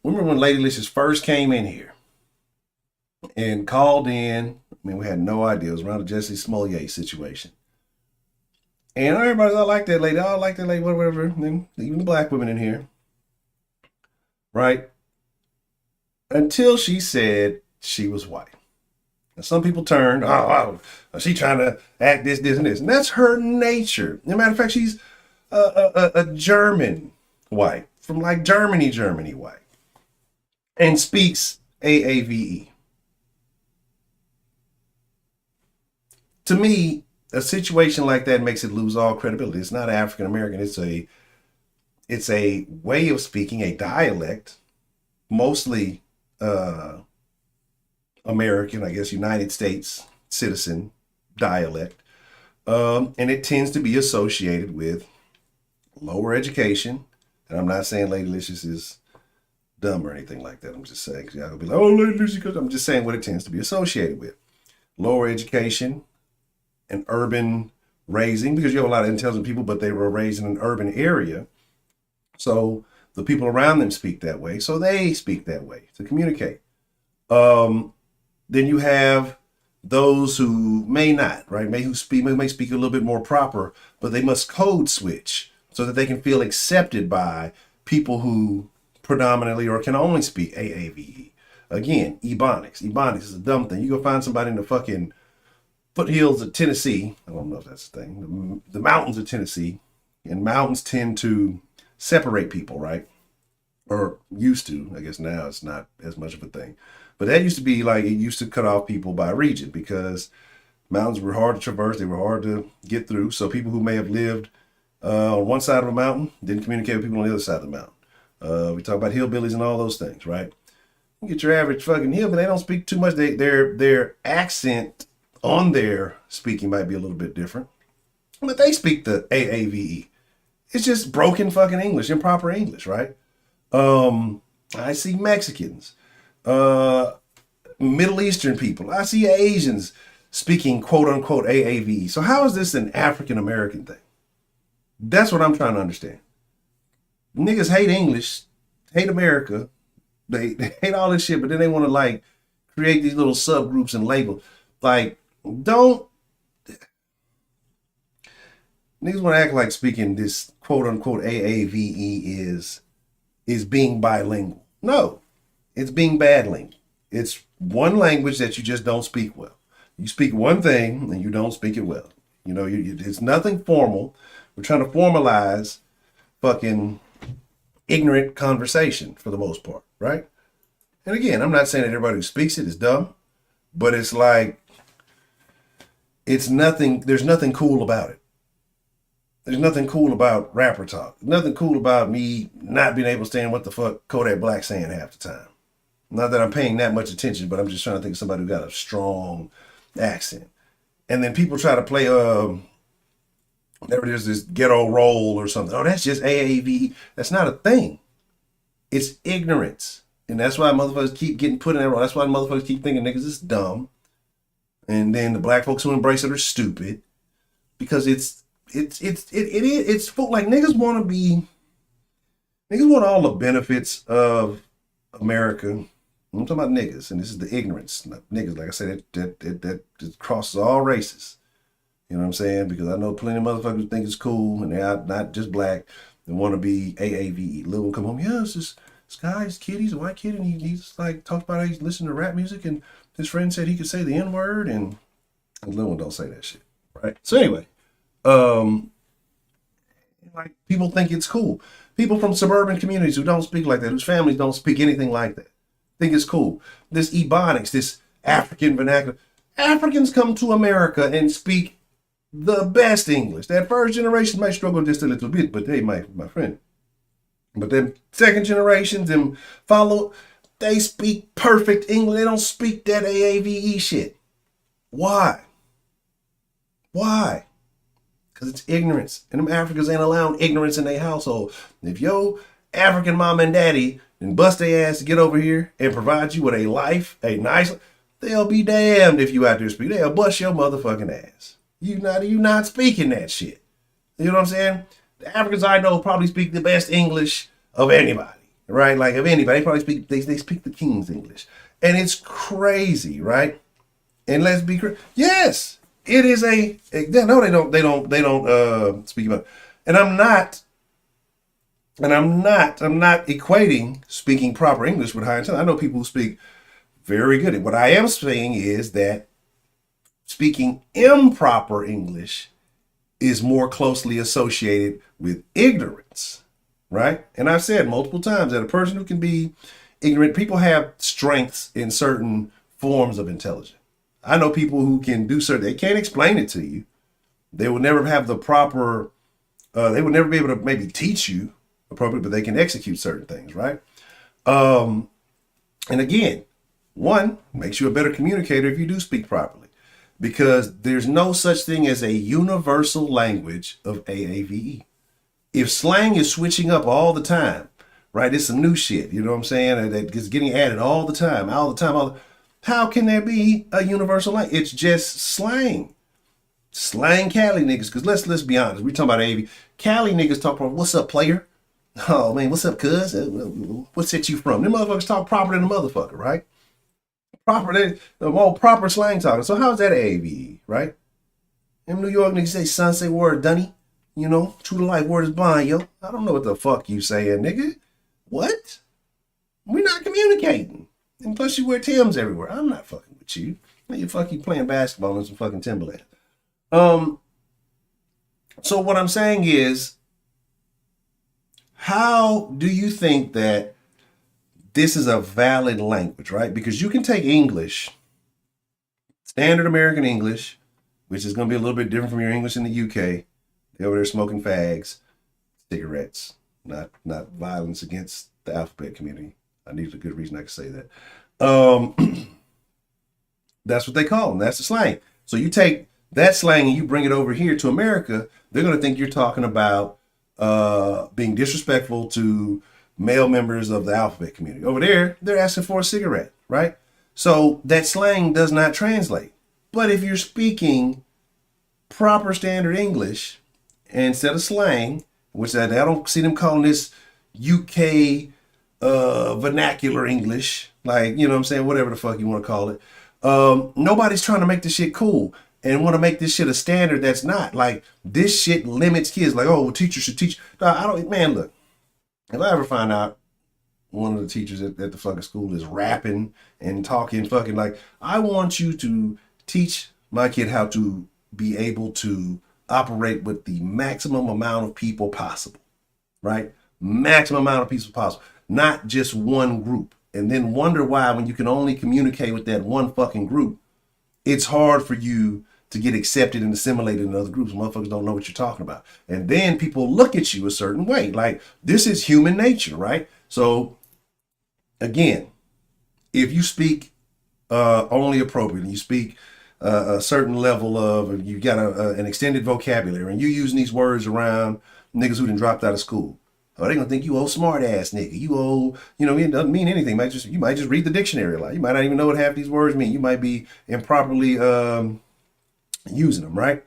Remember when Lady Licious first came in here and called in? I mean, we had no idea. It was around the Jesse Smollett situation. And everybody's, I like that lady, whatever. And then even the black women in here, right? Until she said she was white. And some people turned, she trying to act this, and this. And that's her nature. As a matter of fact, she's a German white, from like Germany white, and speaks AAVE. To me, a situation like that makes it lose all credibility. It's not African American. It's a way of speaking, a dialect, mostly American, I guess, United States citizen dialect. And it tends to be associated with lower education. And I'm not saying Lady Licious is dumb or anything like that. I'm just saying, because y'all gonna be like, oh, Lady Licious, I'm just saying what it tends to be associated with. Lower education and urban raising, because you have a lot of intelligent people, but they were raised in an urban area. So the people around them speak that way. So they speak that way to communicate. Then you have those who may not, right? May speak a little bit more proper, but they must code switch so that they can feel accepted by people who predominantly or can only speak AAVE. Again, Ebonics. Ebonics is a dumb thing. You go find somebody in the fucking foothills of Tennessee. I don't know if that's the thing. The mountains of Tennessee, and mountains tend to separate people, right? Or used to. I guess now it's not as much of a thing. But that used to be like, it used to cut off people by region because mountains were hard to traverse. They were hard to get through. So people who may have lived on one side of a mountain didn't communicate with people on the other side of the mountain. We talk about hillbillies and all those things, right? You get your average fucking hillbilly, they don't speak too much. Their accent on their speaking might be a little bit different, but they speak the AAVE. It's just broken fucking English, improper English, right? I see Mexicans, Middle Eastern people. I see Asians speaking quote unquote AAVE. So how is this an African American thing? That's what I'm trying to understand. Niggas hate English, hate America. They hate all this shit, but then they want to like create these little subgroups and labels. Like, niggas want to act like speaking this quote unquote AAVE is being bilingual. No, it's being badlingual. It's one language that you just don't speak well. You speak one thing and you don't speak it well. It's nothing formal. We're trying to formalize fucking ignorant conversation for the most part, right? And again, I'm not saying that everybody who speaks it is dumb, but it's like, there's nothing cool about it. There's nothing cool about rapper talk. Nothing cool about me not being able to stand what the fuck Kodak Black's saying half the time. Not that I'm paying that much attention, but I'm just trying to think of somebody who got a strong accent. And then people try to play, whenever there's this ghetto roll or something. Oh, that's just AAVE. That's not a thing. It's ignorance. And that's why motherfuckers keep getting put in that role. That's why motherfuckers keep thinking niggas is dumb. And then the black folks who embrace it are stupid. Because it's full. Like, niggas want all the benefits of America. I'm talking about niggas, and this is the ignorance. Not niggas, like I said, that crosses all races. You know what I'm saying? Because I know plenty of motherfuckers who think it's cool, and they're not just black, and want to be AAVE. Little one come home, yeah, it's this guy, he's a kid, he's a white kid, and he's like, talks about how he's listening to rap music, and his friend said he could say the N-word, and little one don't say that shit, right? So anyway, like, people think it's cool. People from suburban communities who don't speak like that, whose families don't speak anything like that, think it's cool. This Ebonics, this African vernacular. Africans come to America and speak the best English. That first generation might struggle just a little bit, but hey, my friend. But then second generations, them follow, they speak perfect English. They don't speak that AAVE shit. Why? Why? Because it's ignorance. And them Africans ain't allowing ignorance in their household. If your African mom and daddy and bust their ass to get over here and provide you with a life, a nice, they'll be damned if you out there speak. They'll bust your motherfucking ass. You not speaking that shit. You know what I'm saying? The Africans I know probably speak the best English of anybody, right? Like of anybody, they probably speak, they speak the King's English. And it's crazy, right? And let's be clear. Yes, it is no, they don't speak about it. And I'm not equating speaking proper English with high intelligence. I know people who speak very good. What I am saying is that speaking improper English is more closely associated with ignorance, right? And I've said multiple times that a person who can be ignorant, people have strengths in certain forms of intelligence. I know people who can do certain, they can't explain it to you. They will never have the proper, they will never be able to maybe teach you appropriately, but they can execute certain things, right? And again, one, makes you a better communicator if you do speak properly, because there's no such thing as a universal language of AAVE. If slang is switching up all the time, right? It's some new shit, you know what I'm saying? That is getting added all the time. How can there be a universal language? It's just slang. Slang Cali niggas, because let's be honest, we talking about AAVE. Cali niggas talk about, what's up, player? Oh man, what's up, cuz? What set you from? Them motherfuckers talk proper than a motherfucker, right? Proper, the more proper slang talking. So how's that AAVE, right? In New York, niggas say son, say word, dunny. You know, true to life, word is bond, yo. I don't know what the fuck you saying, nigga. What? We're not communicating. And plus you wear Timbs everywhere. I'm not fucking with you. You fucking playing basketball in some fucking Timberland. So what I'm saying is, how do you think that this is a valid language, right? Because you can take English, standard American English, which is going to be a little bit different from your English in the UK. They're over there smoking fags, cigarettes, not violence against the alphabet community. I need a good reason I can say that. That's what they call them. That's the slang. So you take that slang and you bring it over here to America, they're going to think you're talking about being disrespectful to male members of the alphabet community. Over there, they're asking for a cigarette, right? So that slang does not translate. But if you're speaking proper standard English instead of slang, which I don't see them calling this UK vernacular English, like, you know what I'm saying, whatever the fuck you want to call it. Nobody's trying to make this shit cool and want to make this shit a standard that's not. Like, this shit limits kids. Like, oh, well, teachers should teach. No, man, look, if I ever find out one of the teachers at the fucking school is rapping and talking fucking, like, I want you to teach my kid how to be able to operate with the maximum amount of people possible, right? Maximum amount of people possible, not just one group. And then wonder why, when you can only communicate with that one fucking group, it's hard for you to get accepted and assimilated in other groups. Motherfuckers don't know what you're talking about. And then people look at you a certain way. Like, this is human nature, right? So again, if you speak only appropriately, you speak a certain level of, you got an extended vocabulary, and you using these words around niggas who done dropped out of school. Oh, they gonna think you old smart ass nigga. You old, you know, it doesn't mean anything. You might just read the dictionary a lot. You might not even know what half these words mean. You might be improperly using them, right?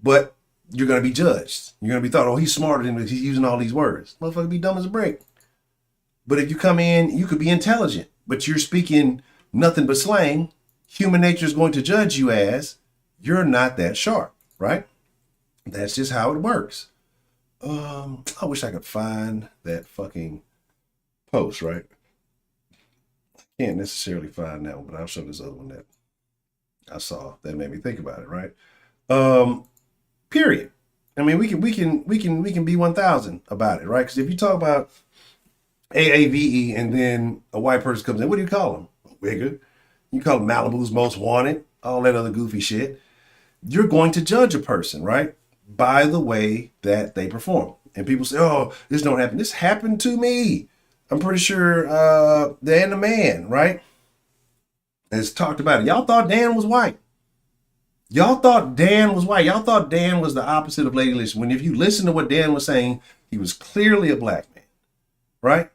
But you're gonna be judged. You're gonna be thought, oh, he's smarter than me. He's using all these words. Motherfucker be dumb as a brick. But if you come in, you could be intelligent, but you're speaking nothing but slang. Human nature is going to judge you as you're not that sharp, right? That's just how it works. I wish I could find that fucking post, right? I can't necessarily find that one, but I'll show this other one that I saw that made me think about it, right? Period. I mean, we can be 1,000 about it, right? Because if you talk about AAVE and then a white person comes in, what do you call them? Wigger. You call them Malibu's Most Wanted, all that other goofy shit. you're going to judge a person, right, by the way that they perform. And people say, oh, this don't happen. This happened to me. I'm pretty sure Dan the Man, right, has talked about it. Y'all thought Dan was white. Y'all thought Dan was white. Y'all thought Dan was the opposite of Lady Listen. When if you listen to what Dan was saying, he was clearly a black man, right?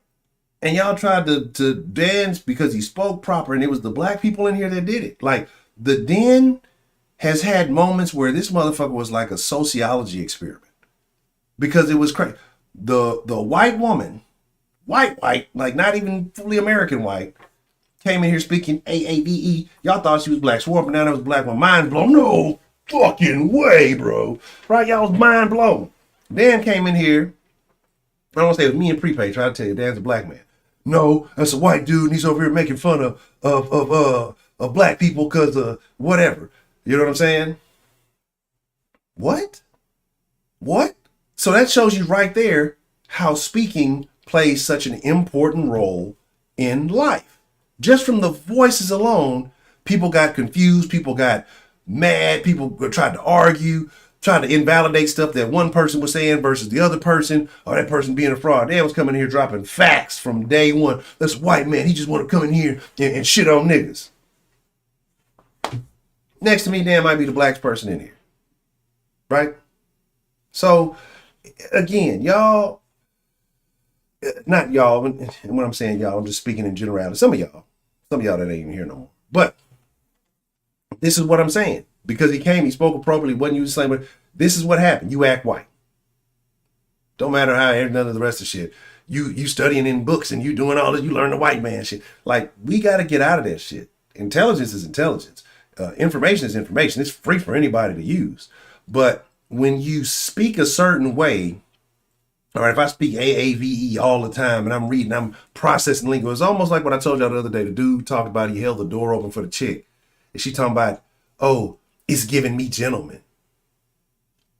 And y'all tried to dance because he spoke proper, and it was the black people in here that did it. Like, the Den has had moments where this motherfucker was like a sociology experiment because it was crazy. The white woman, white, like not even fully American white, came in here speaking AAVE. Y'all thought she was black. Swore up and down that was black one. Mind blown. No fucking way, bro. Right? Y'all was mind blown. Dan came in here. I don't want to say it was me and Prepaid. Try to tell you, Dan's a black man. No, that's a white dude, and he's over here making fun of black people because of whatever. You know what I'm saying? What? So that shows you right there how speaking plays such an important role in life. Just from the voices alone, people got confused, people got mad, people tried to argue, tried to invalidate stuff that one person was saying versus the other person, or that person being a fraud. Dan was coming here dropping facts from day one. This white man, he just want to come in here and shit on niggas. Next to me, Dan might be the blackest person in here. Right? So, again, y'all, not y'all, and when I'm saying y'all, I'm just speaking in generality. Some of y'all that ain't even here no more. But this is what I'm saying. Because he came, he spoke appropriately, wasn't you the same way? This is what happened. You act white. Don't matter how none of the rest of shit. You studying in books and you doing all this, you learn the white man shit. Like, we got to get out of that shit. Intelligence is intelligence. Information is information. It's free for anybody to use. But when you speak a certain way, all right, if I speak AAVE all the time and I'm reading, I'm processing lingo, it's almost like what I told y'all the other day. The dude talked about he held the door open for the chick. And she talking about, oh, it's giving me gentleman.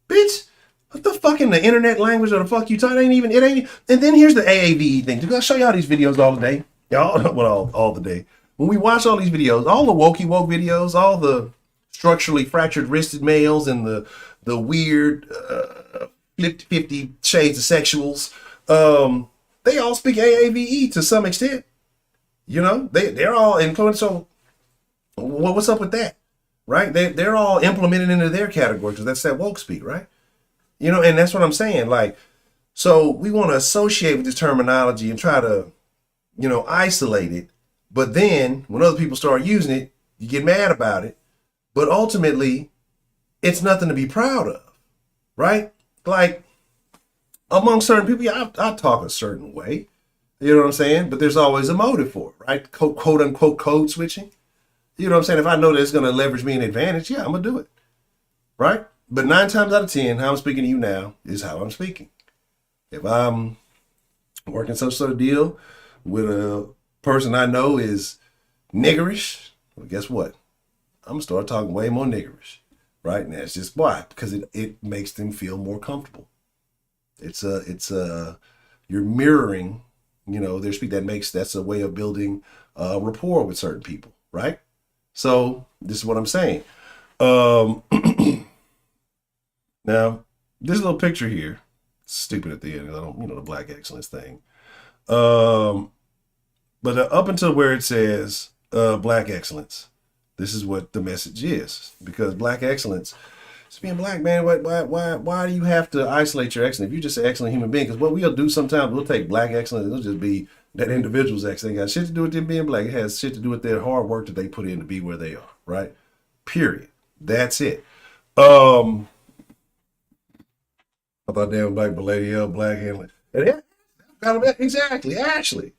Bitch, what the fuck in the internet language or the fuck you talking? It ain't. And then here's the AAVE thing. I'll show y'all these videos all the day. Y'all, well, all the day. When we watch all these videos, all the woke videos, all the structurally fractured wristed males and the weird 50 shades of sexuals, they all speak AAVE to some extent. You know, they're all influenced. So what's up with that? Right? They're all implemented into their category because that's that woke speak, right? You know, and that's what I'm saying. Like, so we want to associate with this terminology and try to, you know, isolate it. But then when other people start using it, you get mad about it. But ultimately, it's nothing to be proud of, right? Like, among certain people, yeah, I talk a certain way. You know what I'm saying? But there's always a motive for it, right? Quote unquote code switching. You know what I'm saying? If I know that it's going to leverage me an advantage, yeah, I'm going to do it. Right? But 9 times out of 10, how I'm speaking to you now is how I'm speaking. If I'm working some sort of deal with a person I know is niggerish, well, guess what? I'm going to start talking way more niggerish. Right? And that's just why. Because it makes them feel more comfortable. You're mirroring, you know, their speak. That's a way of building rapport with certain people. Right? So this is what I'm saying. Now, this little picture here, stupid at the end. I don't, the black excellence thing. But up until where it says black excellence, this is what the message is. Because black excellence, it's being black, man. Why do you have to isolate your excellence? If you're just an excellent human being, because what we'll do sometimes, we'll take black excellence, it'll just be that individual's excellence. It ain't got shit to do with them being black. It has shit to do with their hard work that they put in to be where they are, right? Period. That's it. I thought damn black, but Lady L, black handling. Exactly, Ashley.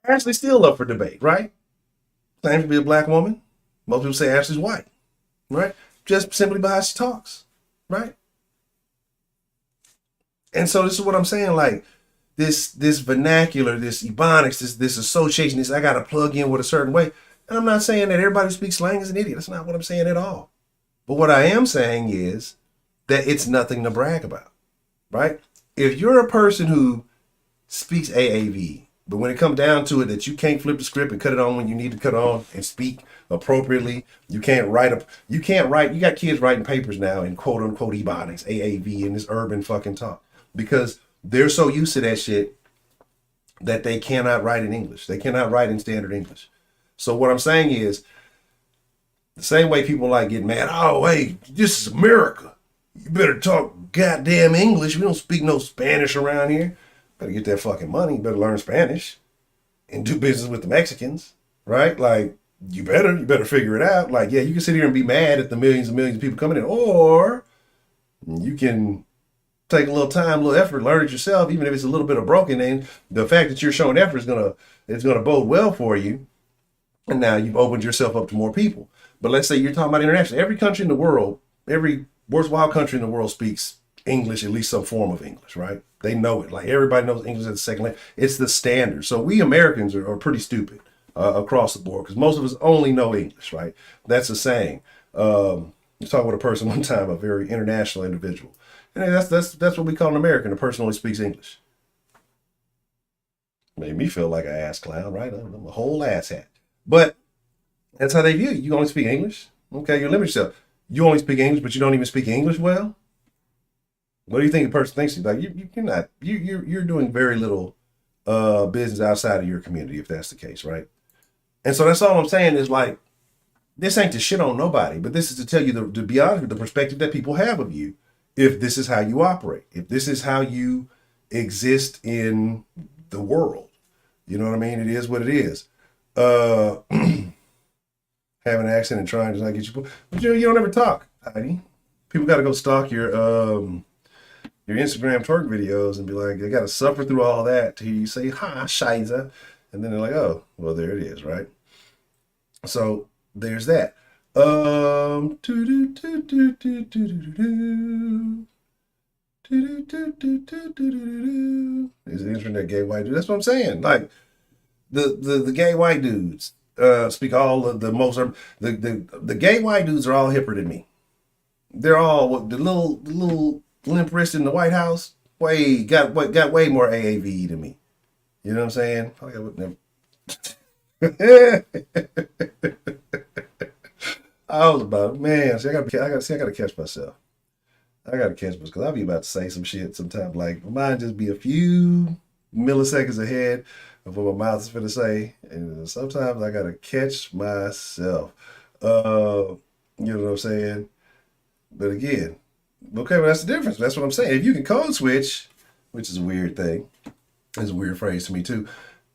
Ashley's still up for debate, right? Claims to be a black woman. Most people say Ashley's white, right? Just simply by how she talks, right? And so this is what I'm saying, like, this vernacular, this ebonics, this association, I got to plug in with a certain way. And I'm not saying that everybody who speaks slang is an idiot. That's not what I'm saying at all. But what I am saying is that it's nothing to brag about, right? If you're a person who speaks AAV But when it comes down to it, that you can't flip the script and cut it on when you need to cut on and speak appropriately. You can't write. You got kids writing papers now in quote unquote ebonics, AAVE, and this urban fucking talk, because they're so used to that shit that they cannot write in English. They cannot write in standard English. So what I'm saying is, the same way people like get mad, oh, hey, this is America. You better talk goddamn English. We don't speak no Spanish around here. Better get that fucking money. You better learn Spanish and do business with the Mexicans, right? Like, you better figure it out. Like, yeah, you can sit here and be mad at the millions and millions of people coming in, or you can take a little time, a little effort, learn it yourself, even if it's a little bit of broken. And the fact that you're showing effort is gonna bode well for you. And now you've opened yourself up to more people. But let's say you're talking about international. Every country in the world, every worthwhile country in the world speaks English, at least some form of English, right? They know it. Like, everybody knows English as a second language. It's the standard. So we Americans are pretty stupid across the board, because most of us only know English, right? That's a saying. I was talking with a person one time, a very international individual. And that's what we call an American, a person who only speaks English. Made me feel like an ass clown, right? I'm a whole ass hat. But that's how they view you. You only speak English? Okay, you limit yourself. You only speak English, but you don't even speak English well? What do you think a person thinks? Like, you're doing very little business outside of your community, if that's the case, right? And so that's all I'm saying is, like, this ain't to shit on nobody, but this is to tell you, to be honest with the perspective that people have of you, if this is how you operate, if this is how you exist in the world. You know what I mean? It is what it is. Having an accent and trying to not get you, but you don't ever talk, Heidi. People got to go stalk your Instagram twerk videos and be like, they got to suffer through all that to hear you say, ha, Shiza. And then they're like, oh, well, there it is, right? So there's that. Is the internet gay white dude? That's what I'm saying. Like, the gay white dudes speak all of the most. The gay white dudes are all hipper than me. They're all the little limp wrist in the White House. Got way more AAVE than me. You know what I'm saying? I would never. I was about, man. See, I gotta catch myself. I gotta catch myself, because I'll be about to say some shit sometimes. Like, my mind just be a few milliseconds ahead of what my mouth is finna say, and sometimes I gotta catch myself. You know what I'm saying? But again, okay, but that's the difference. That's what I'm saying. If you can code switch, which is a weird thing, it's a weird phrase to me too.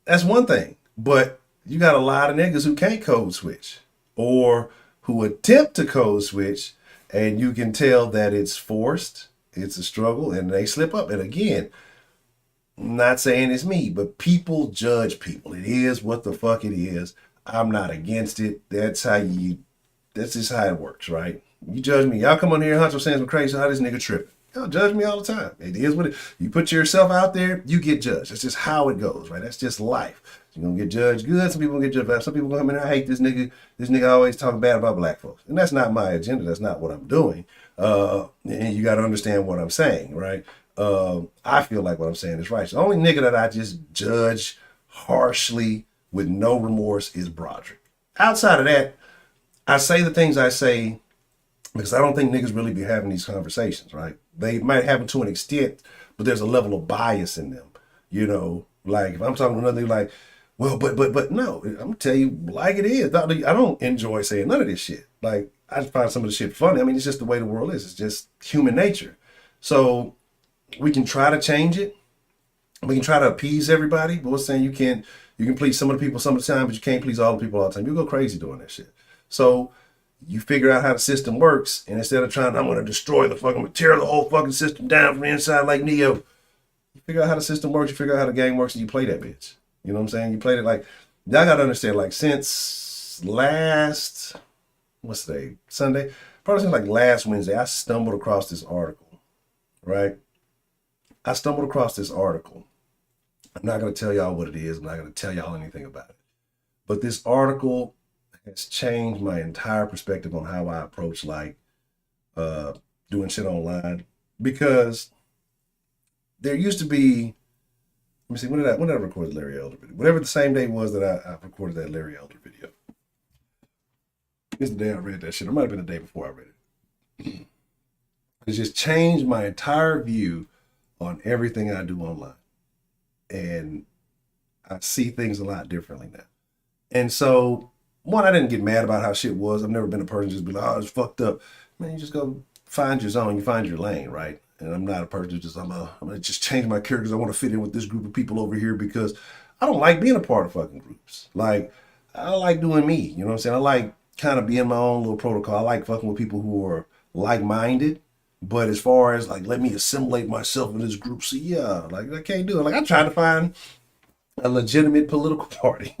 That's one thing. But you got a lot of niggas who can't code switch, or who attempt to code switch, and you can tell that it's forced, it's a struggle, and they slip up. And again, I'm not saying it's me, but people judge people. It is what the fuck it is. I'm not against it. That's just how it works, right? You judge me. Y'all come on here, Honcho, saying some crazy, how this nigga tripping. Y'all judge me all the time. It is what it. You put yourself out there, you get judged. That's just how it goes, right? That's just life. You're gonna get judged good. Some people gonna get judged bad. Some people gonna come in and hate this nigga. This nigga always talking bad about black folks, and that's not my agenda. That's not what I'm doing. And you got to understand what I'm saying, right? I feel like what I'm saying is right. The only nigga that I just judge harshly with no remorse is Broderick. Outside of that, I say the things I say because I don't think niggas really be having these conversations, right? They might have them to an extent, but there's a level of bias in them. You know, like if I'm talking to another nigga, like, well, but no, I'm gonna tell you like it is. I don't enjoy saying none of this shit. Like, I find some of the shit funny. I mean, it's just the way the world is. It's just human nature. So we can try to change it. We can try to appease everybody. But what's saying you can please some of the people some of the time, but you can't please all the people all the time. You go crazy doing that shit. So you figure out how the system works, and instead of trying, I'm gonna destroy the fucking, tear the whole fucking system down from the inside like Neo. You figure out how the system works, you figure out how the game works, and you play that bitch. You know what I'm saying? You played it like, y'all gotta understand, like since last, what's the day? Sunday? Probably since like last Wednesday, I stumbled across this article, right? I stumbled across this article. I'm not gonna tell y'all what it is. I'm not gonna tell y'all anything about it. But this article has changed my entire perspective on how I approach like doing shit online. Because there used to be, me see, when did I record the Larry Elder video? Whatever the same day was that I recorded that Larry Elder video. It's the day I read that shit. It might have been the day before I read it. It's just changed my entire view on everything I do online. And I see things a lot differently now. And so, one, I didn't get mad about how shit was. I've never been a person just be like, oh, it's fucked up. Man, you just go find your zone, you find your lane, right? And I'm not a person who just, I'm gonna just change my characters. I want to fit in with this group of people over here because I don't like being a part of fucking groups. Like, I like doing me, you know what I'm saying? I like kind of being my own little protocol. I like fucking with people who are like-minded. But as far as like, let me assimilate myself in this group, so yeah, like I can't do it. Like I tried to find a legitimate political party,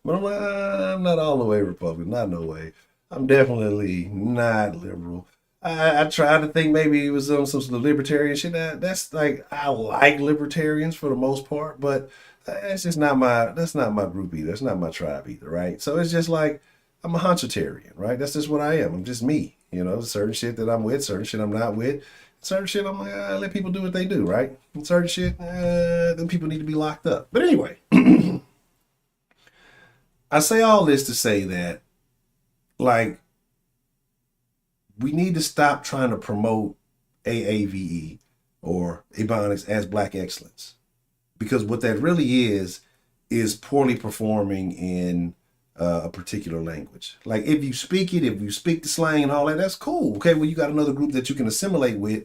but I'm like, I'm not all the way Republican, not no way. I'm definitely not liberal. I tried to think maybe it was some sort of libertarian shit. That's like, I like libertarians for the most part, but that's just not that's not my group either. That's not my tribe either, right? So it's just like, I'm a Honchotarian, right? That's just what I am. I'm just me. You know, certain shit that I'm with, certain shit I'm not with, certain shit I'm like, let people do what they do, right? And certain shit, then people need to be locked up. But anyway, I say all this to say that, like, we need to stop trying to promote AAVE or Ebonics as Black excellence. Because what that really is poorly performing in a particular language. Like if you speak it, if you speak the slang and all that, that's cool. Okay, well, you got another group that you can assimilate with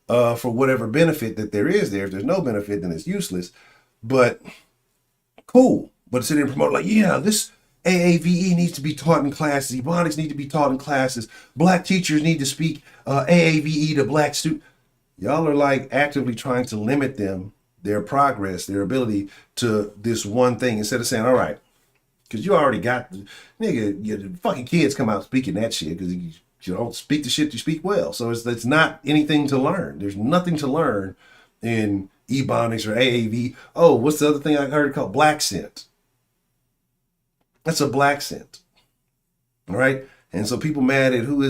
for whatever benefit that there is there. If there's no benefit, then it's useless. But cool. But sit there and promote like, yeah, this AAVE needs to be taught in classes. Ebonics need to be taught in classes. Black teachers need to speak AAVE to Black students. Y'all are like actively trying to limit them, their progress, their ability to this one thing instead of saying, all right, because you already got, nigga, the fucking kids come out speaking that shit because you don't speak the shit you speak well. So it's not anything to learn. There's nothing to learn in Ebonics or AAV. Oh, what's the other thing I heard called Black scent? That's a Black scent. All right. And so people mad at who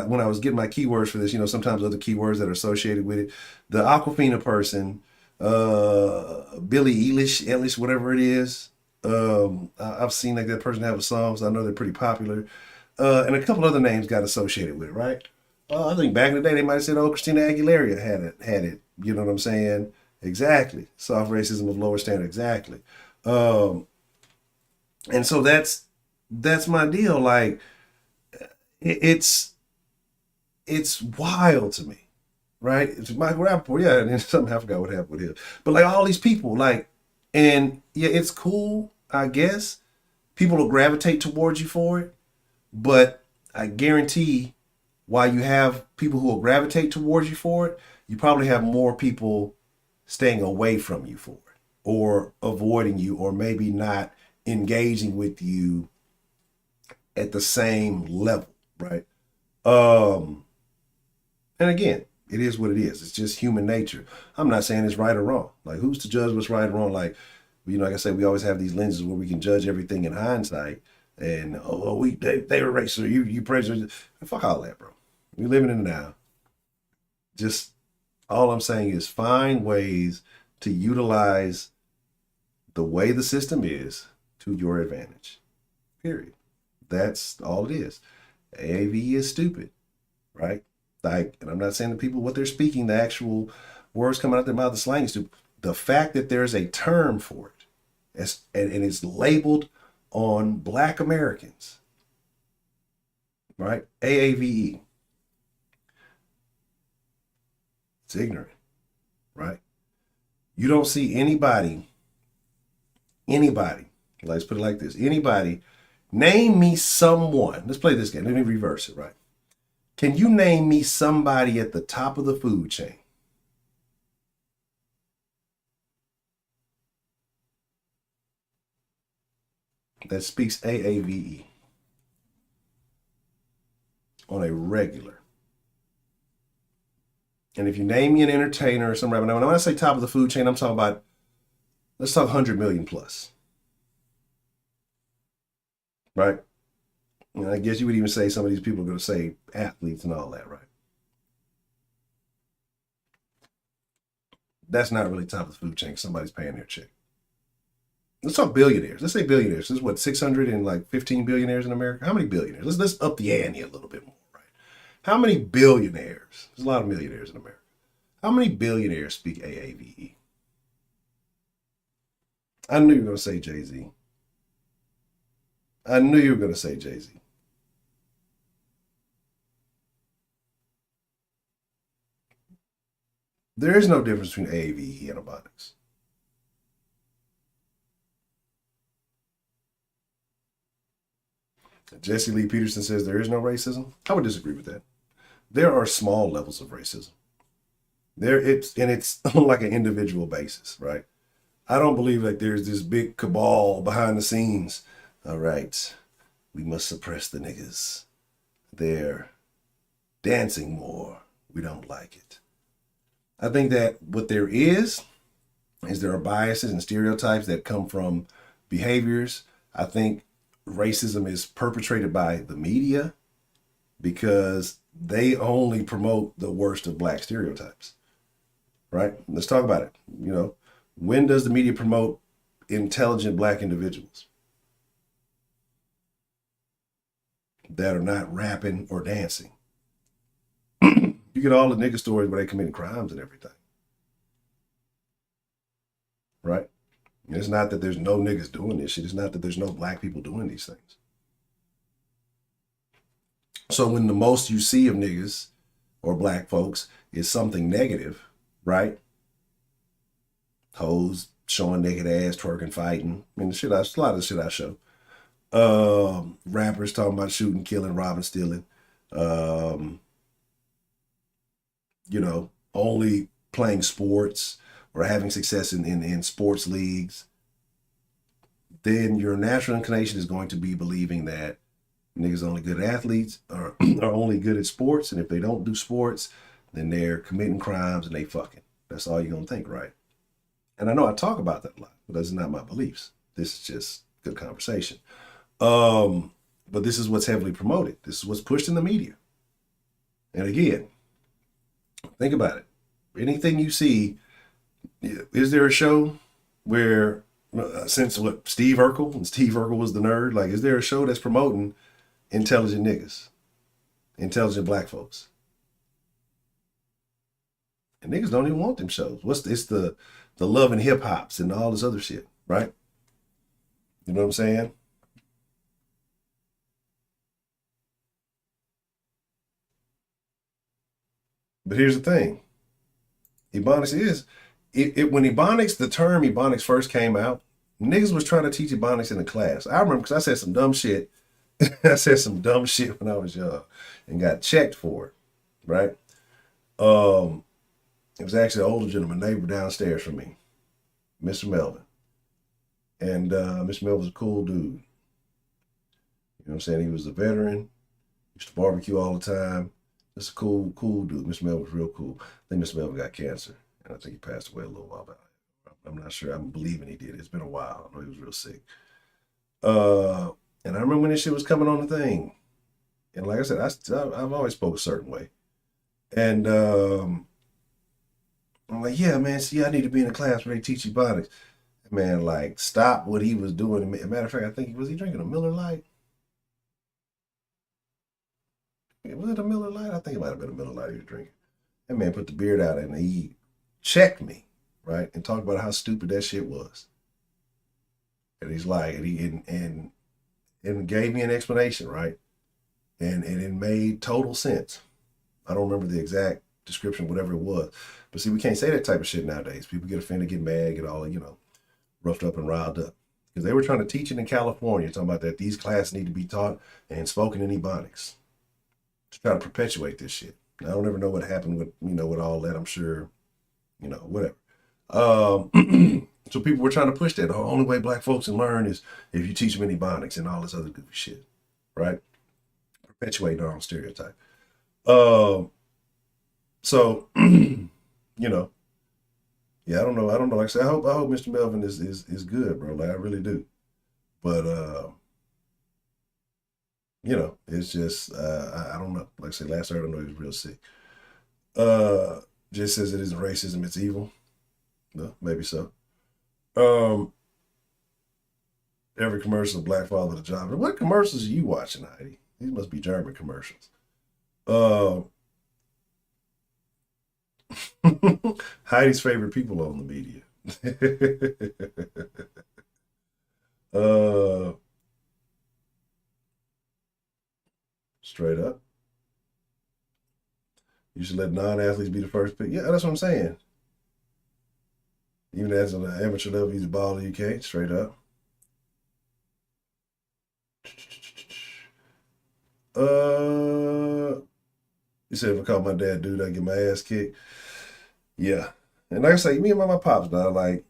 when I was getting my keywords for this, you know, sometimes other keywords that are associated with it. The Aquafina person, Billie Eilish, whatever it is. I've seen like that person have a song, so I know they're pretty popular. And a couple other names got associated with it, right? I think back in the day they might have said, oh, Christina Aguilera had it. You know what I'm saying? Exactly. Soft racism of lower standard. Exactly. And so that's my deal. Like it's wild to me, right? It's Michael Rappaport, yeah, and then something I forgot what happened with him. But like all these people, like, and yeah, it's cool, I guess. People will gravitate towards you for it. But I guarantee while you have people who will gravitate towards you for it, you probably have more people staying away from you for it or avoiding you or maybe not engaging with you at the same level, right? And again, it is what it is. It's just human nature. I'm not saying it's right or wrong. Like, who's to judge what's right or wrong? Like, you know, like I said, we always have these lenses where we can judge everything in hindsight. And they were racist. You prejudiced. Fuck all that, bro. We living in the now. Just all I'm saying is find ways to utilize the way the system is to your advantage. Period. That's all it is. AAVE is stupid, right? Like, and I'm not saying to people what they're speaking, the actual words coming out their mouth, the slang is stupid. The fact that there's a term for it, and it's labeled on Black Americans, right? AAVE. It's ignorant, right? You don't see anybody, let's put it like this, anybody, name me someone, let's play this game, let me reverse it, right? Can you name me somebody at the top of the food chain that speaks AAVE on a regular? And if you name me an entertainer or some rapper, now when I say top of the food chain, I'm talking about, let's talk 100 million plus, right? And I guess you would even say some of these people are going to say athletes and all that, right? that's not really top of the food chain. Somebody's paying their check. Let's talk billionaires. Let's say billionaires. There's what, 615 billionaires in America? How many billionaires? Let's up the ante a little bit more, right? How many billionaires? There's a lot of millionaires in America. How many billionaires speak AAVE? I knew you were going to say Jay-Z. I knew you were going to say Jay-Z. There is no difference between AAVE antibiotics. Jesse Lee Peterson says there is no racism. I would disagree with that. There are small levels of racism. It's on like an individual basis, right? I don't believe like there's this big cabal behind the scenes. All right, we must suppress the niggas. They're dancing more. We don't like it. I think that what there is there are biases and stereotypes that come from behaviors. I think racism is perpetrated by the media because they only promote the worst of black stereotypes, right? Let's talk about it. You know, when does the media promote intelligent black individuals that are not rapping or dancing? You get all the nigga stories where they committing crimes and everything, right? And it's not that there's no niggas doing this shit. It's not that there's no black people doing these things. So when the most you see of niggas or black folks is something negative, right? Hoes showing naked ass, twerking, fighting. I mean, a lot of the shit I show. Rappers talking about shooting, killing, robbing, stealing. You know, only playing sports or having success in sports leagues, then your natural inclination is going to be believing that niggas only good athletes are only good at sports, and if they don't do sports, then they're committing crimes and they fucking. That's all you're gonna think, right? And I know I talk about that a lot, but that's not my beliefs. This is just good conversation. But this is what's heavily promoted. This is what's pushed in the media. And again, think about it. Anything you see, is there a show where, since what, Steve Urkel, and Steve Urkel was the nerd, like, is there a show that's promoting intelligent niggas, intelligent black folks? And niggas don't even want them shows. It's the Love and Hip Hops and all this other shit, right? You know what I'm saying? But here's the thing. Ebonics is, when Ebonics, the term Ebonics first came out, niggas was trying to teach Ebonics in the class. I remember because I said some dumb shit. I said some dumb shit when I was young and got checked for it, right? It was actually an older gentleman, neighbor downstairs from me, Mr. Melvin. And Mr. Melvin was a cool dude. You know what I'm saying? He was a veteran, used to barbecue all the time. Just a cool dude. Mr. Melvin was real cool. I think Mr. Melvin got cancer, and I think he passed away a little while back. I'm not sure. I'm believing he did. It's been a while. I know he was real sick. And I remember when this shit was coming on the thing. And like I said, I've always spoke a certain way. And I'm like, yeah, man, see, I need to be in a class where they teach Ebonics. Man, like, stop what he was doing. As a matter of fact, I think, was he drinking a Miller Lite? Was it a Miller Lite? I think it might have been a Miller Lite he was drinking. That man put the beard out and he checked me, right? And talked about how stupid that shit was. And he's like, and gave me an explanation, right? And it made total sense. I don't remember the exact description, whatever it was. But see, we can't say that type of shit nowadays. People get offended, get mad, get all, roughed up and riled up. Because they were trying to teach it in California, talking about that these classes need to be taught and spoken in Ebonics. To try to perpetuate this shit. I don't ever know what happened with, with all that. I'm sure, whatever. So people were trying to push that. The only way black folks can learn is if you teach them in Ebonics and all this other goofy shit, right? Perpetuating our own stereotype. So, yeah, I don't know. Like I said, I hope Mr. Melvin is good, bro. Like, I really do. But, it's just, I don't know. Like I said, last I heard, I know he was real sick. Just says it isn't racism, it's evil. No, maybe so. Every commercial, black father the job. What commercials are you watching, Heidi? These must be German commercials. Heidi's favorite people on the media. Straight up. You should let non-athletes be the first pick. Yeah, that's what I'm saying. Even as an amateur level, he's a baller. You can't. Straight up. You said if I call my dad dude, I get my ass kicked. Yeah. And like I say, me and my pops, dog, like,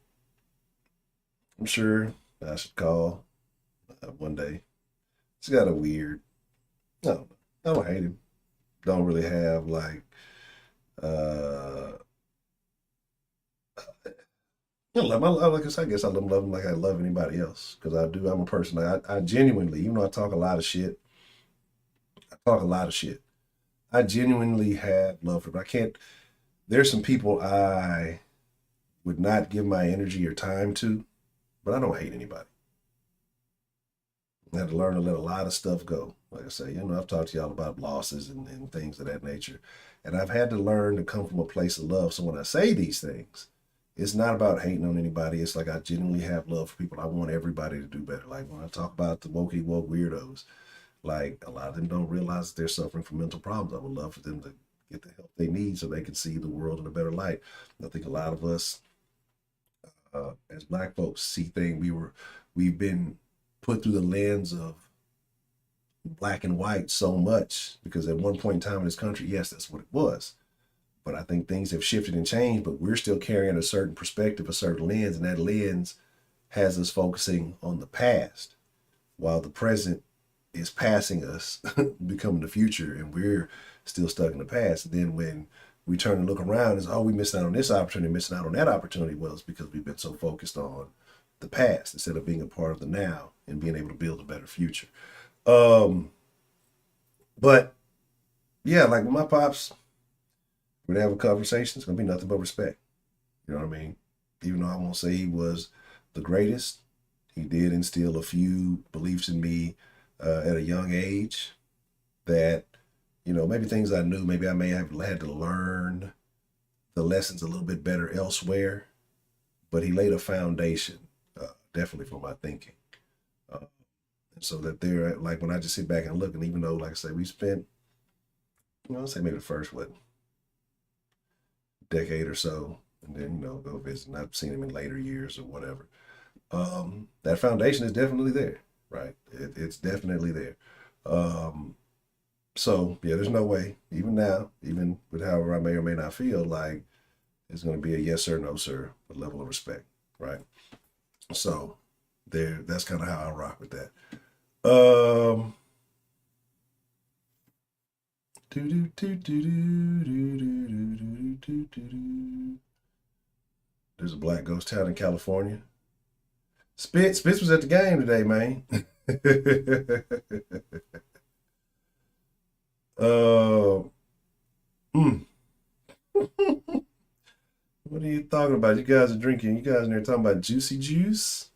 I'm sure I should call one day. It's got a weird, no, I don't hate him. Don't really have like, like I guess I love him like I love anybody else. Because I do, I'm a person, I genuinely, even though I talk a lot of shit, I genuinely have love for him. I can't, there's some people I would not give my energy or time to, but I don't hate anybody. I had to learn to let a lot of stuff go. Like I say, I've talked to y'all about losses and things of that nature. And I've had to learn to come from a place of love. So when I say these things, it's not about hating on anybody. It's like I genuinely have love for people. I want everybody to do better. Like when I talk about the woke weirdos, like a lot of them don't realize that they're suffering from mental problems. I would love for them to get the help they need so they can see the world in a better light. I think a lot of us, as Black folks, see things we've been put through the lens of black and white so much because at one point in time in this country, yes, that's what it was. But I think things have shifted and changed, but we're still carrying a certain perspective, a certain lens, and that lens has us focusing on the past while the present is passing us, becoming the future, and we're still stuck in the past. And then when we turn and look around, it's, we missed out on this opportunity, missing out on that opportunity. Well, it's because we've been so focused on the past instead of being a part of the now and being able to build a better future. But yeah, like with my pops, we're gonna have a conversation. It's gonna be nothing but respect. You know what I mean? Even though I won't say he was the greatest, he did instill a few beliefs in me at a young age that, maybe things I knew, maybe I may have had to learn the lessons a little bit better elsewhere, but he laid a foundation, definitely for my thinking. And so that there, like when I just sit back and look, and even though, like I say, we spent, I'll say maybe the first, decade or so, and then, go visit. And I've seen him in later years or whatever. That foundation is definitely there, right? It's definitely there. So yeah, there's no way, even now, even with however I may or may not feel, like it's going to be a yes sir, no sir, a level of respect, right? So that's kind of how I rock with that. There's a black ghost town in California. Spitz was at the game today, man. What are you talking about? You guys are drinking. You guys in there talking about juicy juice?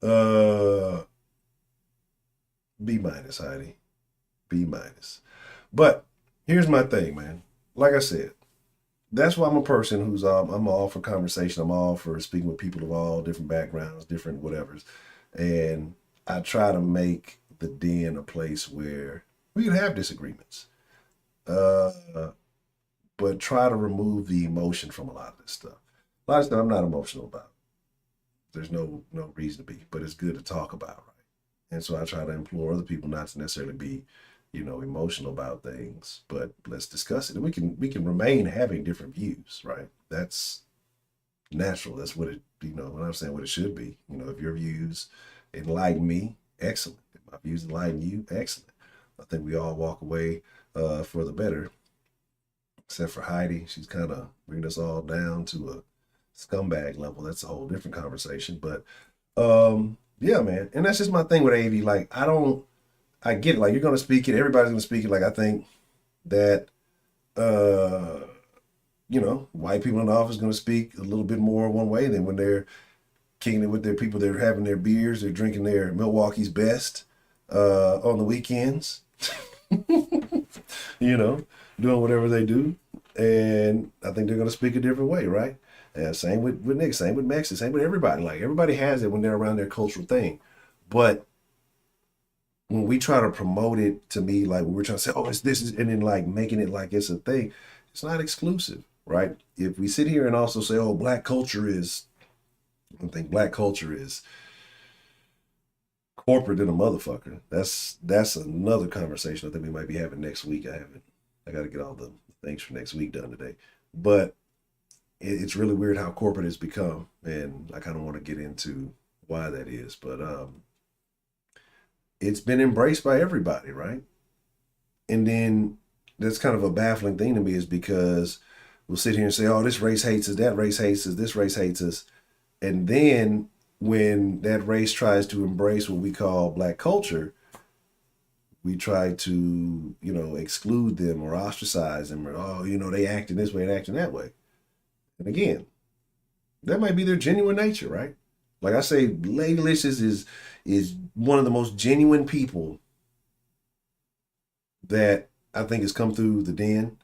B-, Heidi. B-. But here's my thing, man. Like I said, that's why I'm a person who's I'm all for conversation. I'm all for speaking with people of all different backgrounds, different whatevers. And I try to make the den a place where we can have disagreements. But try to remove the emotion from a lot of this stuff. A lot of stuff I'm not emotional about. There's no reason to be, but it's good to talk about, right? And so I try to implore other people not to necessarily be, emotional about things, but let's discuss it. And we can remain having different views, right? That's natural. That's what it, when I'm saying what it should be. If your views enlighten me, excellent. If my views enlighten you, excellent. I think we all walk away for the better, except for Heidi. She's kind of bringing us all down to a scumbag level. That's a whole different conversation. But yeah, man. And that's just my thing with AAVE. Like, I get it. Like, you're going to speak it. Everybody's going to speak it. Like, I think that white people in the office going to speak a little bit more one way than when they're kicking it with their people. They're having their beers. They're drinking their Milwaukee's Best on the weekends. Doing whatever they do. And I think they're going to speak a different way, right? Same with Nick, same with Mexicans, same with everybody. Like, everybody has it when they're around their cultural thing. But when we try to promote it, to me, like, when we're trying to say, oh, it's this, and then like making it like it's a thing, it's not exclusive, right? If we sit here and also say, oh, black culture is, I think black culture is corporate than a motherfucker. That's another conversation I think we might be having next week. I got to get all the things for next week done today. But it's really weird how corporate it's become, and I kind of want to get into why that is. But it's been embraced by everybody, right? And then that's kind of a baffling thing to me, is because we'll sit here and say, oh, this race hates us, that race hates us, this race hates us. And then when that race tries to embrace what we call black culture, we try to, exclude them or ostracize them, or, oh, they acting this way and acting that way. And again, that might be their genuine nature, right? Like I say, Lady Licious is one of the most genuine people that I think has come through the den,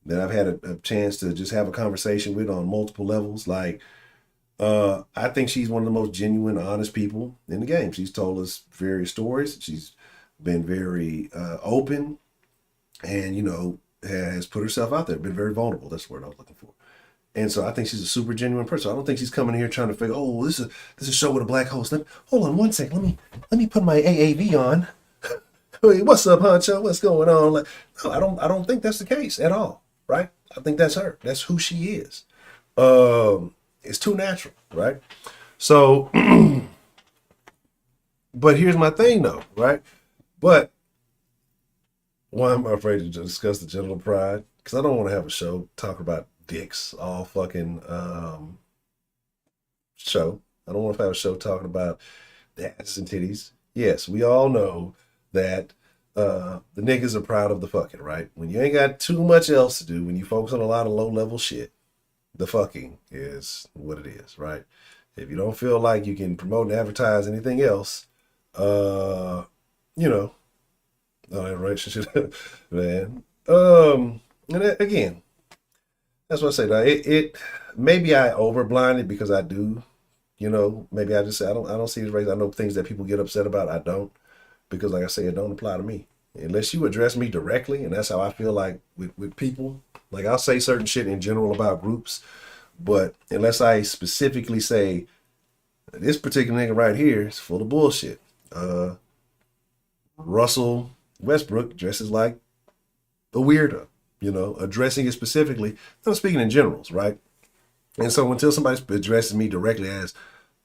that I've had a chance to just have a conversation with on multiple levels. Like, I think she's one of the most genuine, honest people in the game. She's told us various stories. She's been very open, and, has put herself out there, been very vulnerable. That's the word I was looking for. And so I think she's a super genuine person. I don't think she's coming here trying to figure, oh, this is a show with a black host. Hold on one second. Let me put my AAVE on. Hey, what's up, Honcho? What's going on? Like, no, I don't think that's the case at all, right? I think that's her. That's who she is. It's too natural, right? So, but here's my thing, though, right? But why am I afraid to discuss the genital pride? Because I don't want to have a show talk about dicks all fucking show. I don't want to have a show talking about the ass and titties. Yes, we all know that the niggas are proud of the fucking, right? When you ain't got too much else to do, when you focus on a lot of low-level shit, the fucking is what it is, right? If you don't feel like you can promote and advertise anything else, all that relationship, man. And again, that's what I say. Now, it maybe I overblinded because I do, maybe I just say I don't see this race. I know things that people get upset about. I don't, because like I say, it don't apply to me unless you address me directly, and that's how I feel like with people. Like, I'll say certain shit in general about groups, but unless I specifically say this particular nigga right here is full of bullshit. Russell Westbrook dresses like a weirdo. Addressing it specifically, I'm speaking in generals, right? And so until somebody addresses me directly as,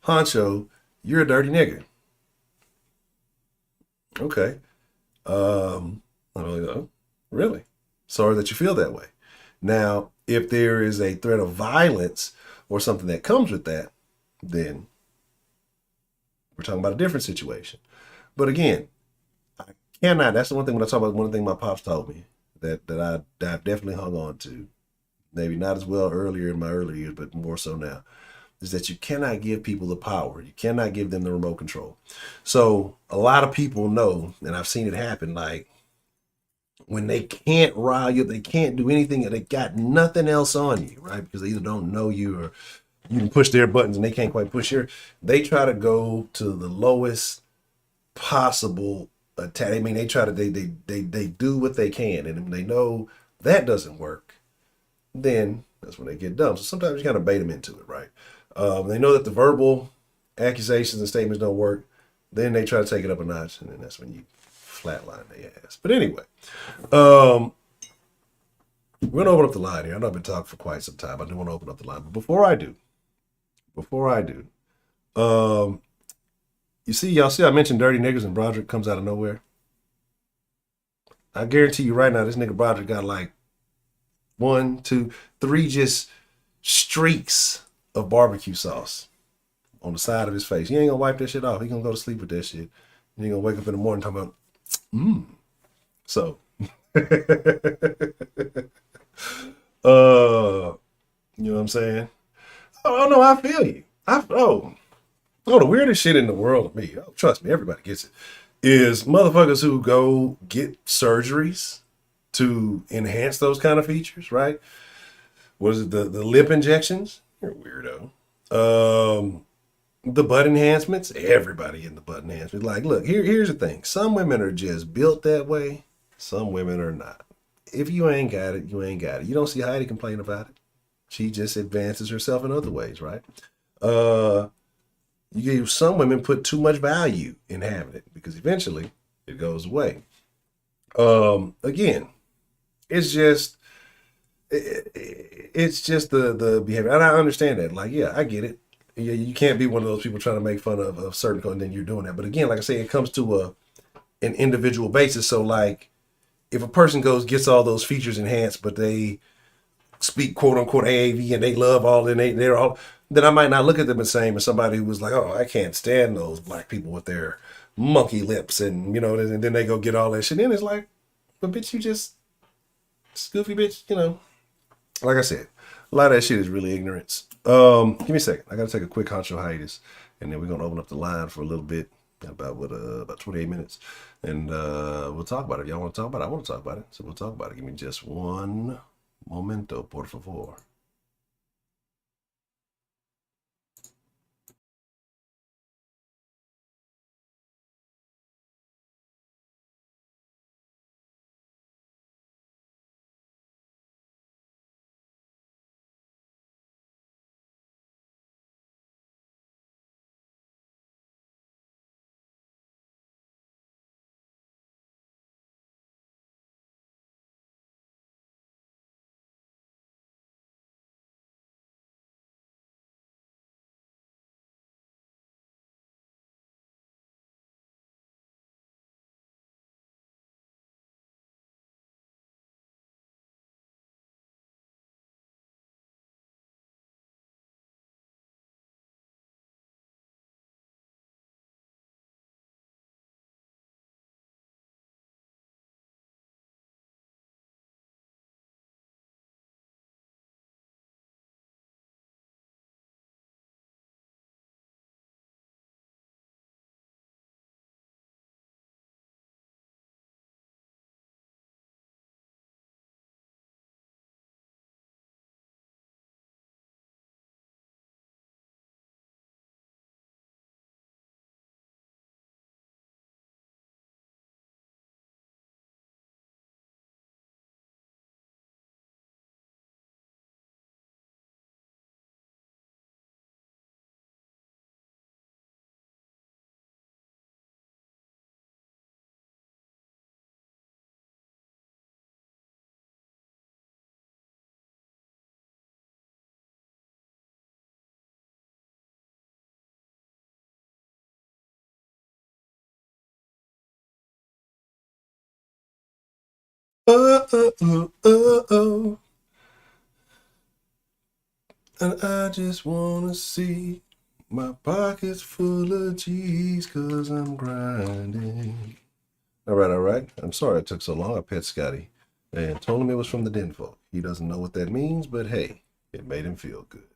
Honcho, you're a dirty nigga. Okay. I'm like, oh, really? Sorry that you feel that way. Now, if there is a threat of violence or something that comes with that, then we're talking about a different situation. But again, I cannot, that's the one thing when I talk about, one thing my pops told me, that I've definitely hung on to, maybe not as well earlier in my early years, but more so now, is that you cannot give people the power. You cannot give them the remote control. So a lot of people know, and I've seen it happen, like when they can't rile you, they can't do anything, they got nothing else on you, right? Because they either don't know you or you can push their buttons and they can't quite push your, they try to go to the lowest possible attack. I mean, they try to, they do what they can, and when they know that doesn't work, then that's when they get dumb. So sometimes you kind of bait them into it, right? They know that the verbal accusations and statements don't work, then they try to take it up a notch, and then that's when you flatline their ass. But anyway, we're gonna open up the line here. I know I've been talking for quite some time. I do want to open up the line, but before I do, y'all see I mentioned dirty niggas and Broderick comes out of nowhere. I guarantee you right now, this nigga Broderick got like 1, 2, 3 just streaks of barbecue sauce on the side of his face. He ain't gonna wipe that shit off. He gonna go to sleep with that shit. And he gonna wake up in the morning talking about, So, You know what I'm saying? Oh no, I feel you. The weirdest shit in the world to me, trust me, everybody gets it, is motherfuckers who go get surgeries to enhance those kind of features, right? What is it, the lip injections? You're a weirdo. The butt enhancements, everybody in the butt enhancements. Like, look, here's the thing. Some women are just built that way, some women are not. If you ain't got it, you ain't got it. You don't see Heidi complain about it. She just advances herself in other ways, right? Some women put too much value in having it because eventually it goes away. Again, it's just the behavior, and I understand that. Like, yeah, I get it. Yeah, you can't be one of those people trying to make fun of certain content, and then you're doing that. But again, like I say, it comes to an individual basis. So, like, if a person gets all those features enhanced, but they speak quote unquote AAV and they love all and they're all, then I might not look at them the same as somebody who was like, oh, I can't stand those black people with their monkey lips and and then they go get all that shit. And it's like, but bitch, you just goofy bitch, Like I said, a lot of that shit is really ignorance. Give me a second. I gotta take a quick honcho hiatus, and then we're gonna open up the line for a little bit, about 28 minutes, and we'll talk about it. If y'all want to talk about it, I want to talk about it, so we'll talk about it. Give me just one momento, por favor. Oh. And I just wanna see my pockets full of G's cause I'm grinding. All right. I'm sorry it took so long. I pet Scotty and told him it was from the Den folk. He doesn't know what that means, but hey, it made him feel good.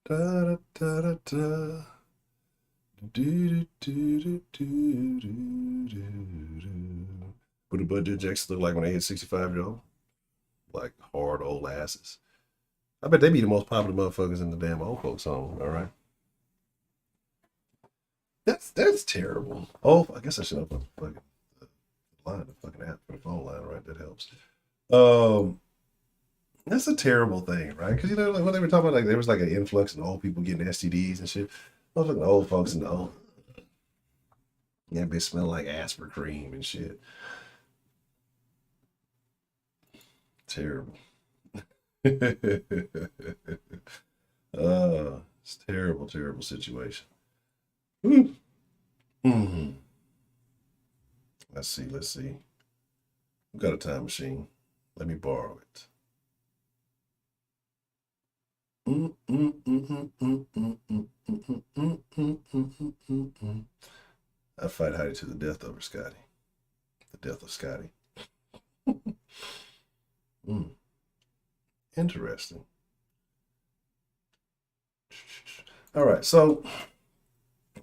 Da da da da. Do do do do do do. What do budget jacks look like when they hit 65 years old? Like hard old asses. I bet they be the most popular motherfuckers in the damn old folks home. All right. That's terrible. Oh, I guess I should open the fucking line, the fucking app for the phone line, right? That helps. That's a terrible thing, right? Because like when they were talking about, like there was like an influx of old people getting STDs and shit. Motherfucking old folks in the old, yeah, bitch smell like aspirin cream and shit. Terrible. It's terrible situation. Mm-hmm. Let's see. We've got a time machine. Let me borrow it. I fight Heidi to the death over Scotty. The death of Scotty. Interesting. All right, so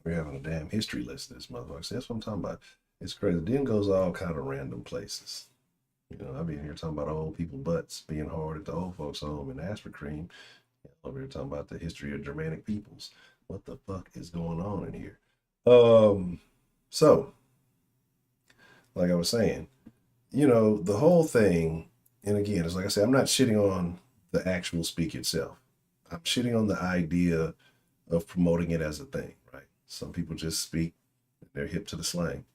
we're having a damn history lesson, this motherfucker. See, that's what I'm talking about. It's crazy. Then goes all kind of random places. You know, I mean, you're talking about old people butts being hard at the old folks' home and ask for cream. Over here talking about the history of Germanic peoples. What the fuck is going on in here? So, like I was saying, you know, the whole thing, and again, it's like I said, I'm not shitting on the actual speak itself. I'm shitting on the idea of promoting it as a thing, right? Some people just speak, they're hip to the slang.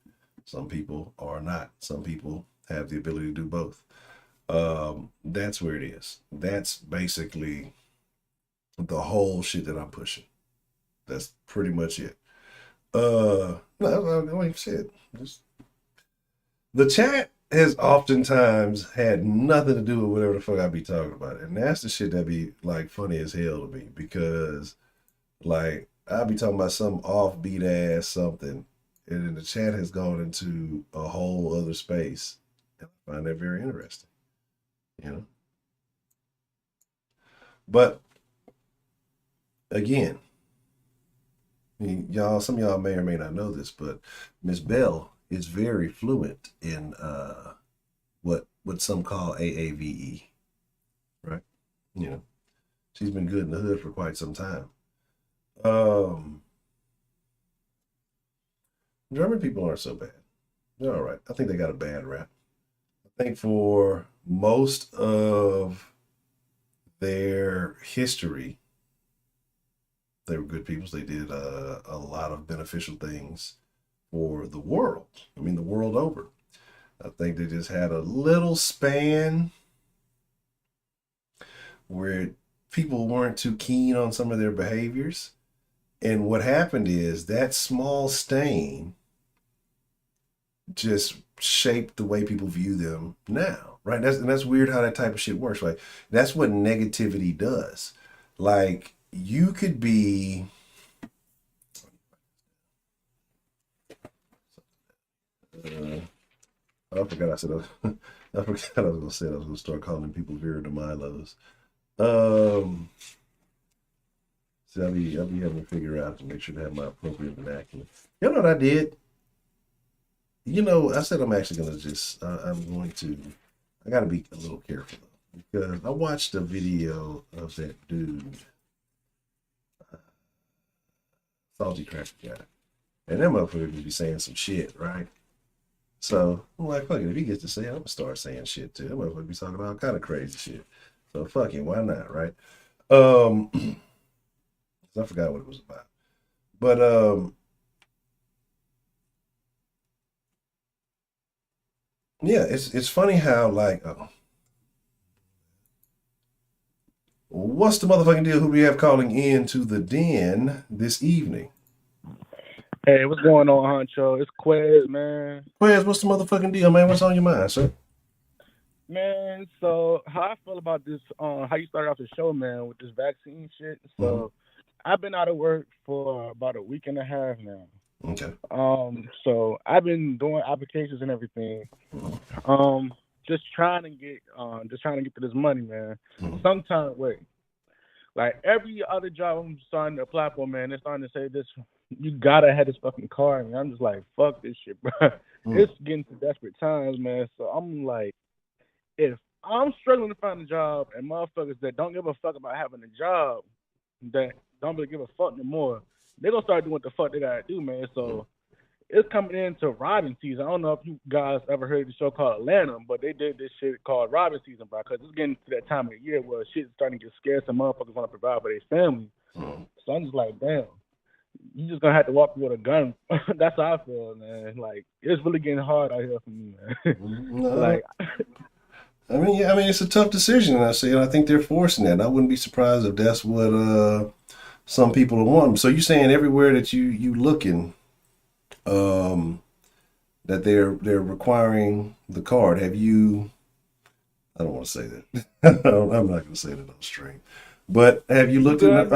Some people are not. Some people have the ability to do both. That's where it is. That's basically the whole shit that I'm pushing. That's pretty much it. No, like shit. The chat has oftentimes had nothing to do with whatever the fuck I be talking about. And that's the shit that be like funny as hell to me, because like I be talking about some offbeat ass something, and then the chat has gone into a whole other space. And I find that very interesting, you know. But again, y'all, some of y'all may or may not know this, but Miss Bell is very fluent in what some call AAVE, right? You know, she's been good in the hood for quite some time. German people aren't so bad. They're all right. I think they got a bad rap. I think for most of their history, they were good people. They did a lot of beneficial things for the world. I mean, the world over. I think they just had a little span where people weren't too keen on some of their behaviors. And what happened is that small stain just shaped the way people view them now, right? That's weird how that type of shit works, right? That's what negativity does. Like, you could be... I forgot I said I forgot I was gonna say I was gonna start calling people Vera de Milos. So I'll be having to figure out to make sure to have my appropriate vernacular. You know what I did? You know, I said I'm actually gonna just I gotta be a little careful though, because I watched a video of that dude, Salty Cracker guy, and that motherfucker be saying some shit, right? So I'm like, fuck it, if he gets to say it, I'm gonna start saying shit too. That motherfucker be talking about all kind of crazy shit. So fuck it, why not, right? I forgot what it was about. But yeah, it's funny how like what's the motherfucking deal? Who do we have calling in to the den this evening? Hey, what's going on, Honcho? It's Quez, man. Quez, what's the motherfucking deal, man? What's on your mind, sir? Man, so how I feel about this, how you started off the show, man, with this vaccine shit. So I've been out of work for about a week and a half now. Okay. So I've been doing applications and everything. Just trying to get to this money, man. Some kind of way. Like every other job I'm starting to apply for, man, they're starting to say this, you gotta have this fucking car. And I'm just like, fuck this shit, bro. It's getting to desperate times, man. So I'm like, if I'm struggling to find a job and motherfuckers that don't give a fuck about having a job, that don't really give a fuck no more, they're gonna start doing what the fuck they gotta do, man. So it's coming into robbing season. I don't know if you guys ever heard of the show called Atlanta, but they did this shit called robbing season, bro, because it's getting to that time of the year where shit's starting to get scarce and motherfuckers want to provide for their family. So I'm just like, damn, you just gonna have to walk with a gun. That's how I feel, man. Like, it's really getting hard out here for me, man. Like, I mean, yeah, it's a tough decision, and I think they're forcing that. And I wouldn't be surprised if that's what some people are wanting. So you're saying everywhere that you looking, that they're requiring the card. Have you? I don't want to say that. I'm not going to say that on stream. But have you looked at?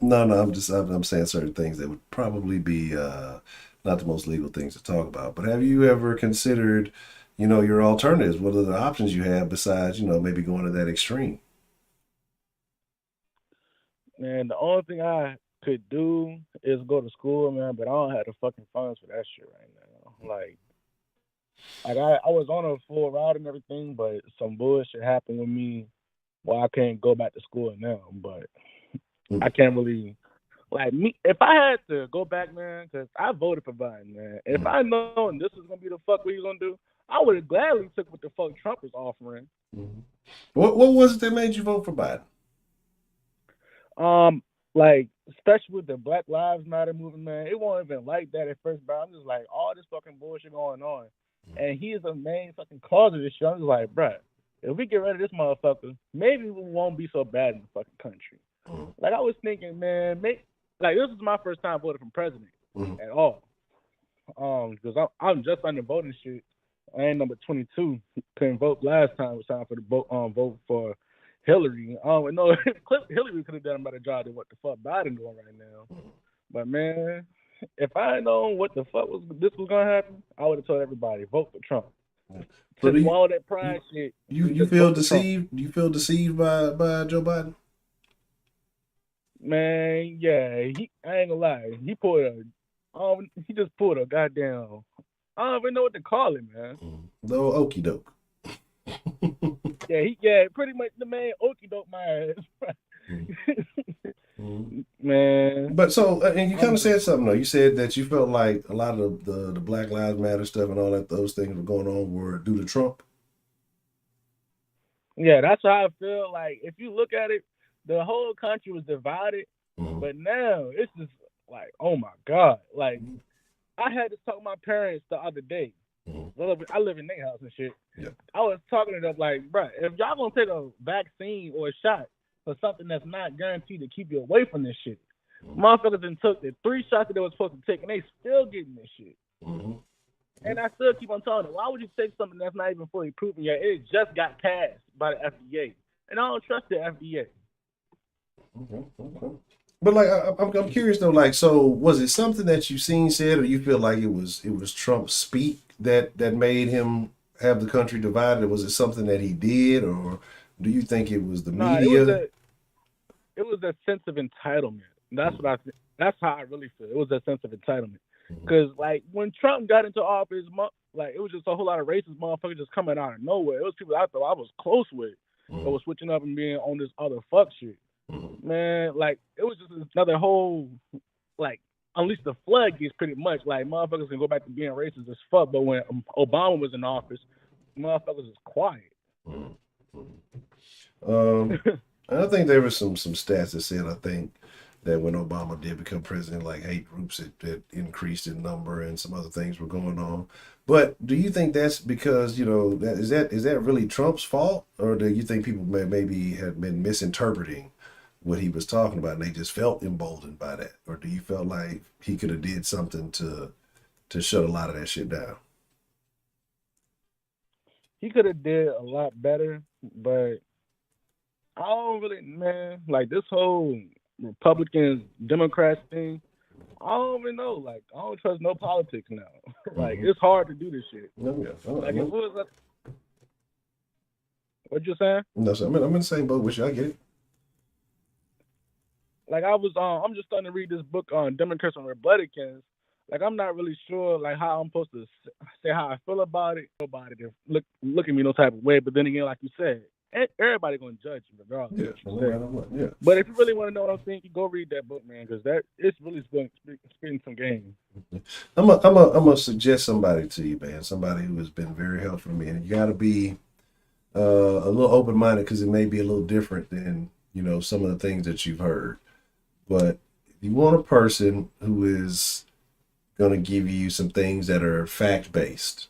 No. I'm saying certain things that would probably be not the most legal things to talk about. But have you ever considered, your alternatives. What are the options you have besides, maybe going to that extreme? Man, the only thing I could do is go to school, man, but I don't have the fucking funds for that shit right now. Like I was on a full ride and everything, but some bullshit happened with me where I can't go back to school now. But I can't really, like, me. If I had to go back, man, because I voted for Biden, man. If I known this was gonna be the fuck what he's gonna do, I would have gladly took what the fuck Trump was offering. What was it that made you vote for Biden? Like, especially with the Black Lives Matter movement, man, it wasn't even like that at first, but I'm just like, all this fucking bullshit going on. And he is the main fucking cause of this shit. I'm just like, bruh, if we get rid of this motherfucker, maybe we won't be so bad in the fucking country. Like, I was thinking, man, this is my first time voting for president at all. Because I'm just under voting shit. I ain't number 22. Couldn't vote last time. It was time for the vote for Hillary. No, Hillary could have done a better job than what the fuck Biden doing right now. But man, if I had known what the fuck this was gonna happen, I would have told everybody vote for Trump. So all that pride shit. You feel deceived? You feel deceived by Joe Biden? Man, yeah, I ain't gonna lie. He just pulled a goddamn. I don't even know what to call it, man. No okey doke. Yeah, pretty much the man okey doke my ass. Man. But so, and you kind of said something though. You said that you felt like a lot of the Black Lives Matter stuff and all that, those things were going on were due to Trump. Yeah, that's how I feel. Like, if you look at it, the whole country was divided, but now it's just like, oh my God. Like, I had to talk to my parents the other day. I live in their house and shit. Yeah. I was talking to them like, bro, if y'all gonna take a vaccine or a shot for something that's not guaranteed to keep you away from this shit, motherfuckers done took the 3 shots that they were supposed to take and they still getting this shit. And I still keep on telling them, why would you take something that's not even fully proven yet? It just got passed by the FDA, and I don't trust the FDA. Okay. But like, I'm curious though. Like, so was it something that you seen said, or you feel like it was Trump's speak that made him have the country divided? Or was it something that he did, or do you think it was the media? It was a sense of entitlement. That's what I think. That's how I really feel. It was a sense of entitlement. Because like when Trump got into office, like it was just a whole lot of racist motherfuckers just coming out of nowhere. It was people I thought I was close with that was switching up and being on this other fuck shit. Man, like it was just another whole, like, unleash the floodgates pretty much. Like motherfuckers can go back to being racist as fuck, but when Obama was in office, motherfuckers was quiet. I think there were some stats that said, I think, that when Obama did become president, like hate groups that increased in number and some other things were going on. But do you think that's because, that is that really Trump's fault? Or do you think people maybe have been misinterpreting what he was talking about and they just felt emboldened by that? Or do you feel like he could have did something to shut a lot of that shit down? He could have did a lot better, but I don't really, man, like this whole Republicans, Democrats thing, I don't even know. Like, I don't trust no politics now. Like, it's hard to do this shit. Like, if it was like, what you saying? No, sir. I'm in the same boat with you. I get it. Like, I'm just starting to read this book on Democrats and Republicans. Like, I'm not really sure, like, how I'm supposed to say how I feel about it. Nobody to look at me no type of way. But then again, like you said, everybody gonna judge you regardless. Yeah. But if you really want to know what I'm thinking, go read that book, man, because it's really spitting some game. I'm gonna suggest somebody to you, man. Somebody who has been very helpful to me, and you got to be a little open minded because it may be a little different than some of the things that you've heard. But if you want a person who is going to give you some things that are fact based,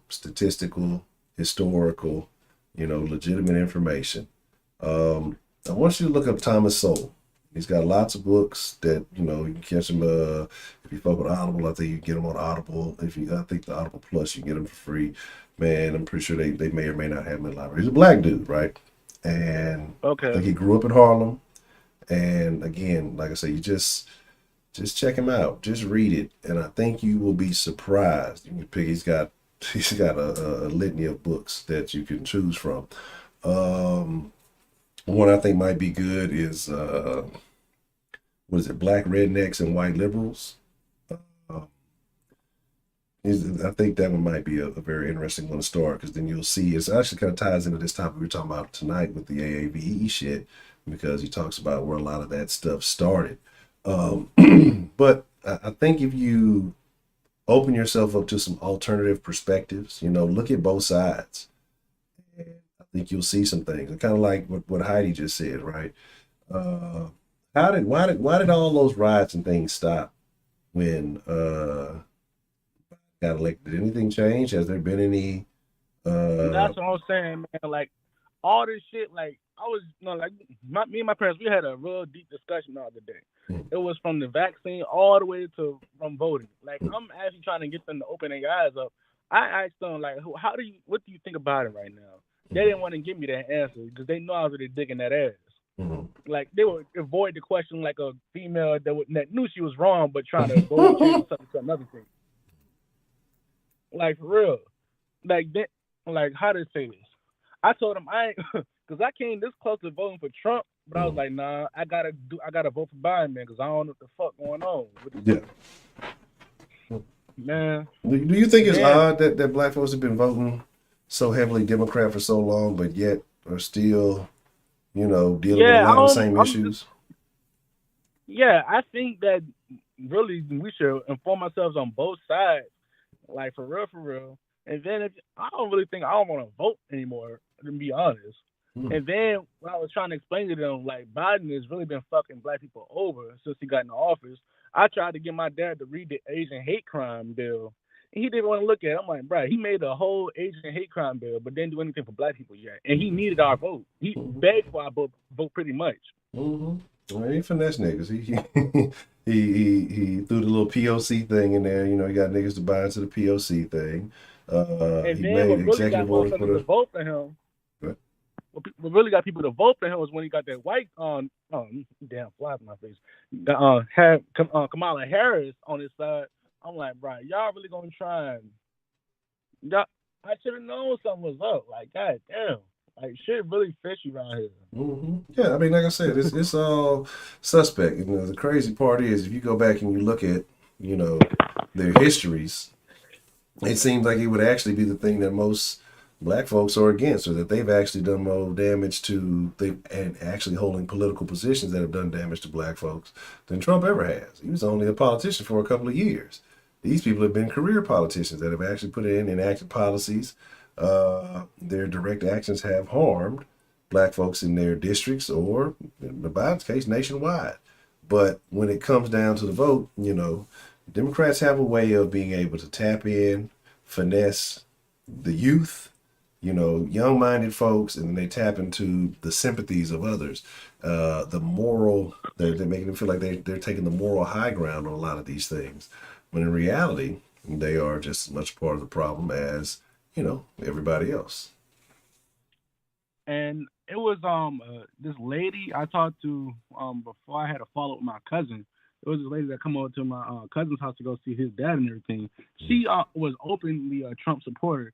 statistical, historical, legitimate information. I want you to look up Thomas Sowell. He's got lots of books that, you can catch him. If you fuck with Audible, I think you can get them on Audible. I think the Audible Plus, you can get them for free. Man, I'm pretty sure they may or may not have him in the library. He's a black dude, right? And I think he grew up in Harlem. And again, like I say, you just check him out. Just read it. And I think you will be surprised. He's got He's got a litany of books that you can choose from. One I think might be good is what is it? Black Rednecks and White Liberals. I think that one might be a very interesting one to start, because then you'll see it actually kind of ties into this topic we're talking about tonight with the AAVE shit, because he talks about where a lot of that stuff started. But I think if you open yourself up to some alternative perspectives, look at both sides, and I think you'll see some things. Kind of like what Heidi just said, right? Why did all those riots and things stop when got elected? Did anything change? Has there been any? That's what I'm saying, man. Like all this shit, like I was, me and my parents, we had a real deep discussion the other day. It was from the vaccine all the way to from voting. Like I'm actually trying to get them to open their eyes up. I asked them like, what do you think about it right now? They didn't want to give me that answer because they know I was really digging that ass. Like they would avoid the question like a female that knew she was wrong but trying to go and change something to another thing. Like for real, like how to say this? I told him I ain't, because I came this close to voting for Trump, but I was like, nah, I gotta vote for Biden, man, because I don't know what the fuck going on. Man, do you think it's odd that black folks have been voting so heavily Democrat for so long, but yet are still, dealing with a lot of the same issues? I think that really we should inform ourselves on both sides. Like for real. And then I don't want to vote anymore, to be honest. And then when I was trying to explain to them, like Biden has really been fucking black people over since he got in the office. I tried to get my dad to read the Asian hate crime bill, and he didn't want to look at it. I'm like, bro, he made a whole Asian hate crime bill, but didn't do anything for black people yet. And he needed our vote. He begged for our vote pretty much. Well, he finesse niggas. He threw the little POC thing in there. He got niggas to buy into the POC thing. And he then made what really got executive orders for to vote for him. What really got people to vote for him was when he got that white damn fly in my face. Had Kamala Harris on his side. I'm like, bro, y'all really gonna try and I should have known something was up. Like, god damn. Like shit really fishy around here. Yeah, I mean, like I said, it's all suspect. The crazy part is if you go back and you look at, their histories, it seems like it would actually be the thing that most black folks are against, or that they've actually done more damage to, and actually holding political positions that have done damage to black folks than Trump ever has. He was only a politician for a couple of years. These people have been career politicians that have actually put in enacted policies. Their direct actions have harmed black folks in their districts, or in Biden's case, nationwide. But when it comes down to the vote, Democrats have a way of being able to tap in, finesse the youth, young-minded folks, and they tap into the sympathies of others. The moral, they're making them feel like they're taking the moral high ground on a lot of these things, when in reality, they are just as much part of the problem as everybody else. And it was this lady I talked to before I had a follow up with my cousin. It was this lady that come over to my cousin's house to go see his dad and everything. She was openly a Trump supporter.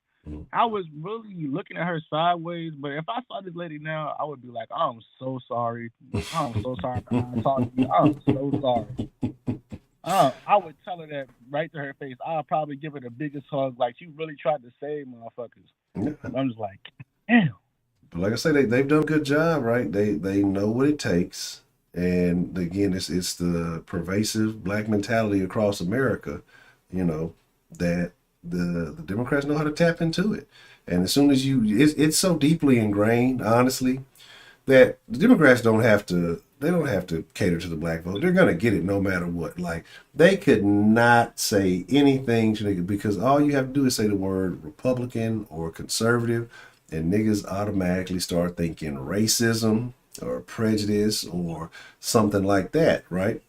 I was really looking at her sideways, but if I saw this lady now, I would be like, I'm so sorry. I'm so sorry I talked to you. I'm so sorry. I would tell her that right to her face. I'll probably give her the biggest hug. Like, you really tried to save motherfuckers. I'm just like, damn. But like I say, they've done a good job, right? They know what it takes. And again, it's the pervasive black mentality across America, that the Democrats know how to tap into it. And as soon as it's so deeply ingrained, honestly, that the Democrats don't have to cater to the black vote. They're going to get it no matter what. Like, they could not say anything to niggas, because all you have to do is say the word Republican or conservative, and niggas automatically start thinking racism or prejudice or something like that, right?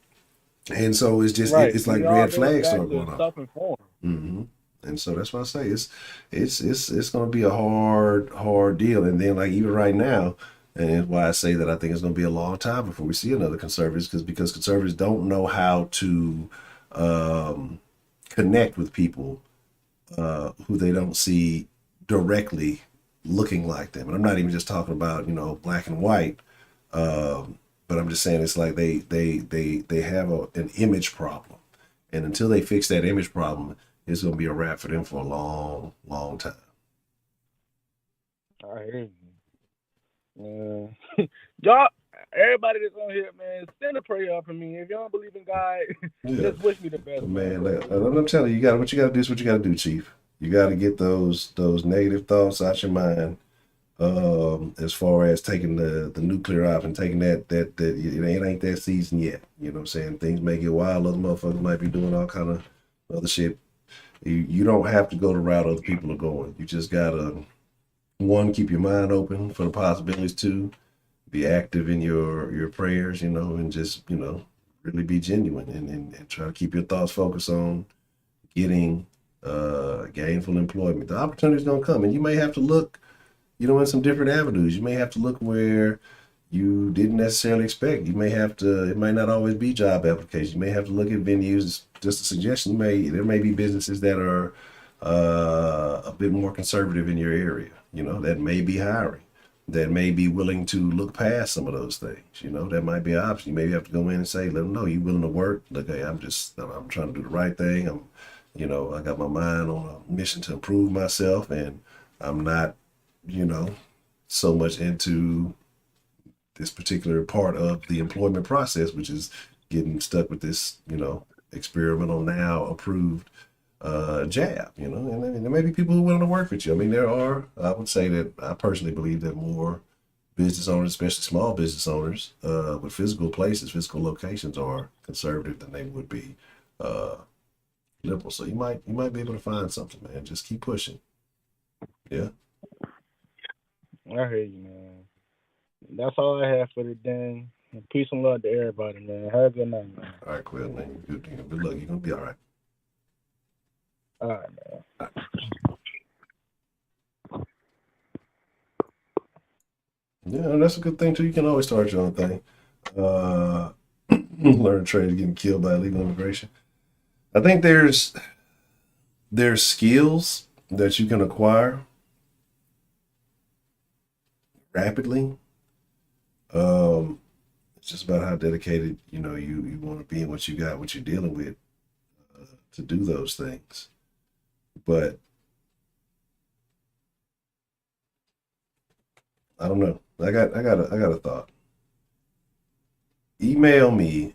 And so it's just it's like red flags start going up. And so that's why I say it's going to be a hard deal. And then, like, even right now, and that's why I say that I think it's going to be a long time before we see another conservatives, because conservatives don't know how to connect with people who they don't see directly looking like them. And I'm not even just talking about, black and white, but I'm just saying it's like they have an image problem. And until they fix that image problem, it's going to be a wrap for them for a long, long time. I hear you. Y'all, everybody that's on here, man, send a prayer up for me. If y'all don't believe in God, just wish me the best. Man, I'm telling you, what you got to do is what you got to do, Chief. You got to get those negative thoughts out your mind. As far as taking the nuclear off and taking that it ain't that season yet. You know what I'm saying? Things may get wild. Other motherfuckers might be doing all kind of other shit. You don't have to go the route other people are going. You just gotta, one, keep your mind open for the possibilities. Two, be active in your prayers, and just, really be genuine and try to keep your thoughts focused on getting gainful employment. The opportunity's gonna come, and you may have to look, in some different avenues. You may have to look where you didn't necessarily expect. You may have to, it might not always be job applications. You may have to look at venues. Just a suggestion, there may be businesses that are a bit more conservative in your area, that may be hiring, that may be willing to look past some of those things. That might be an option. You maybe have to go in and say, let them know you willing to work. Look, hey, I'm trying to do the right thing. I got my mind on a mission to improve myself, and I'm not, so much into this particular part of the employment process, which is getting stuck with this, experimental now approved jab, and there may be people who are willing to work with you. I would say that I personally believe that more business owners, especially small business owners, with physical places, physical locations, are conservative than they would be liberal. So you might be able to find something, man. Just keep pushing. Yeah. I hear you, man. That's all I have for today. Peace and love to everybody, man. Have a good night, man. All right, Quill, man. Good luck. You're going to be all right. All right, man. All right. Yeah, that's a good thing, too. You can always start your own thing. Learn a trade getting killed by illegal immigration. I think there's skills that you can acquire rapidly. It's just about how dedicated you want to be and what you got, what you're dealing with to do those things. But I don't know. I got a thought. Email me,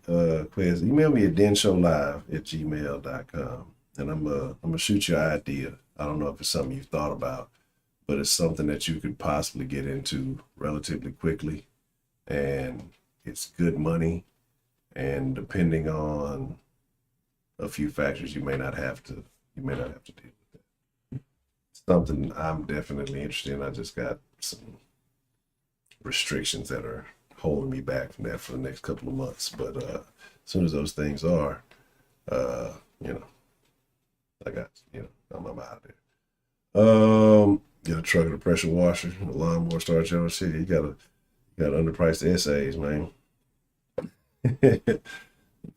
Quiz. Email me at denshowlive@gmail.com, and I'm gonna shoot you an idea. I don't know if it's something you've thought about, but it's something that you could possibly get into relatively quickly, and it's good money. And depending on a few factors, you may not have to deal with that. It's something I'm definitely interested in. I just got some restrictions that are holding me back from that for the next couple of months. But as soon as those things are, I got, I'm out there. Get a truck and a pressure washer, a lawnmower, start your own shit. You got underpriced essays, man.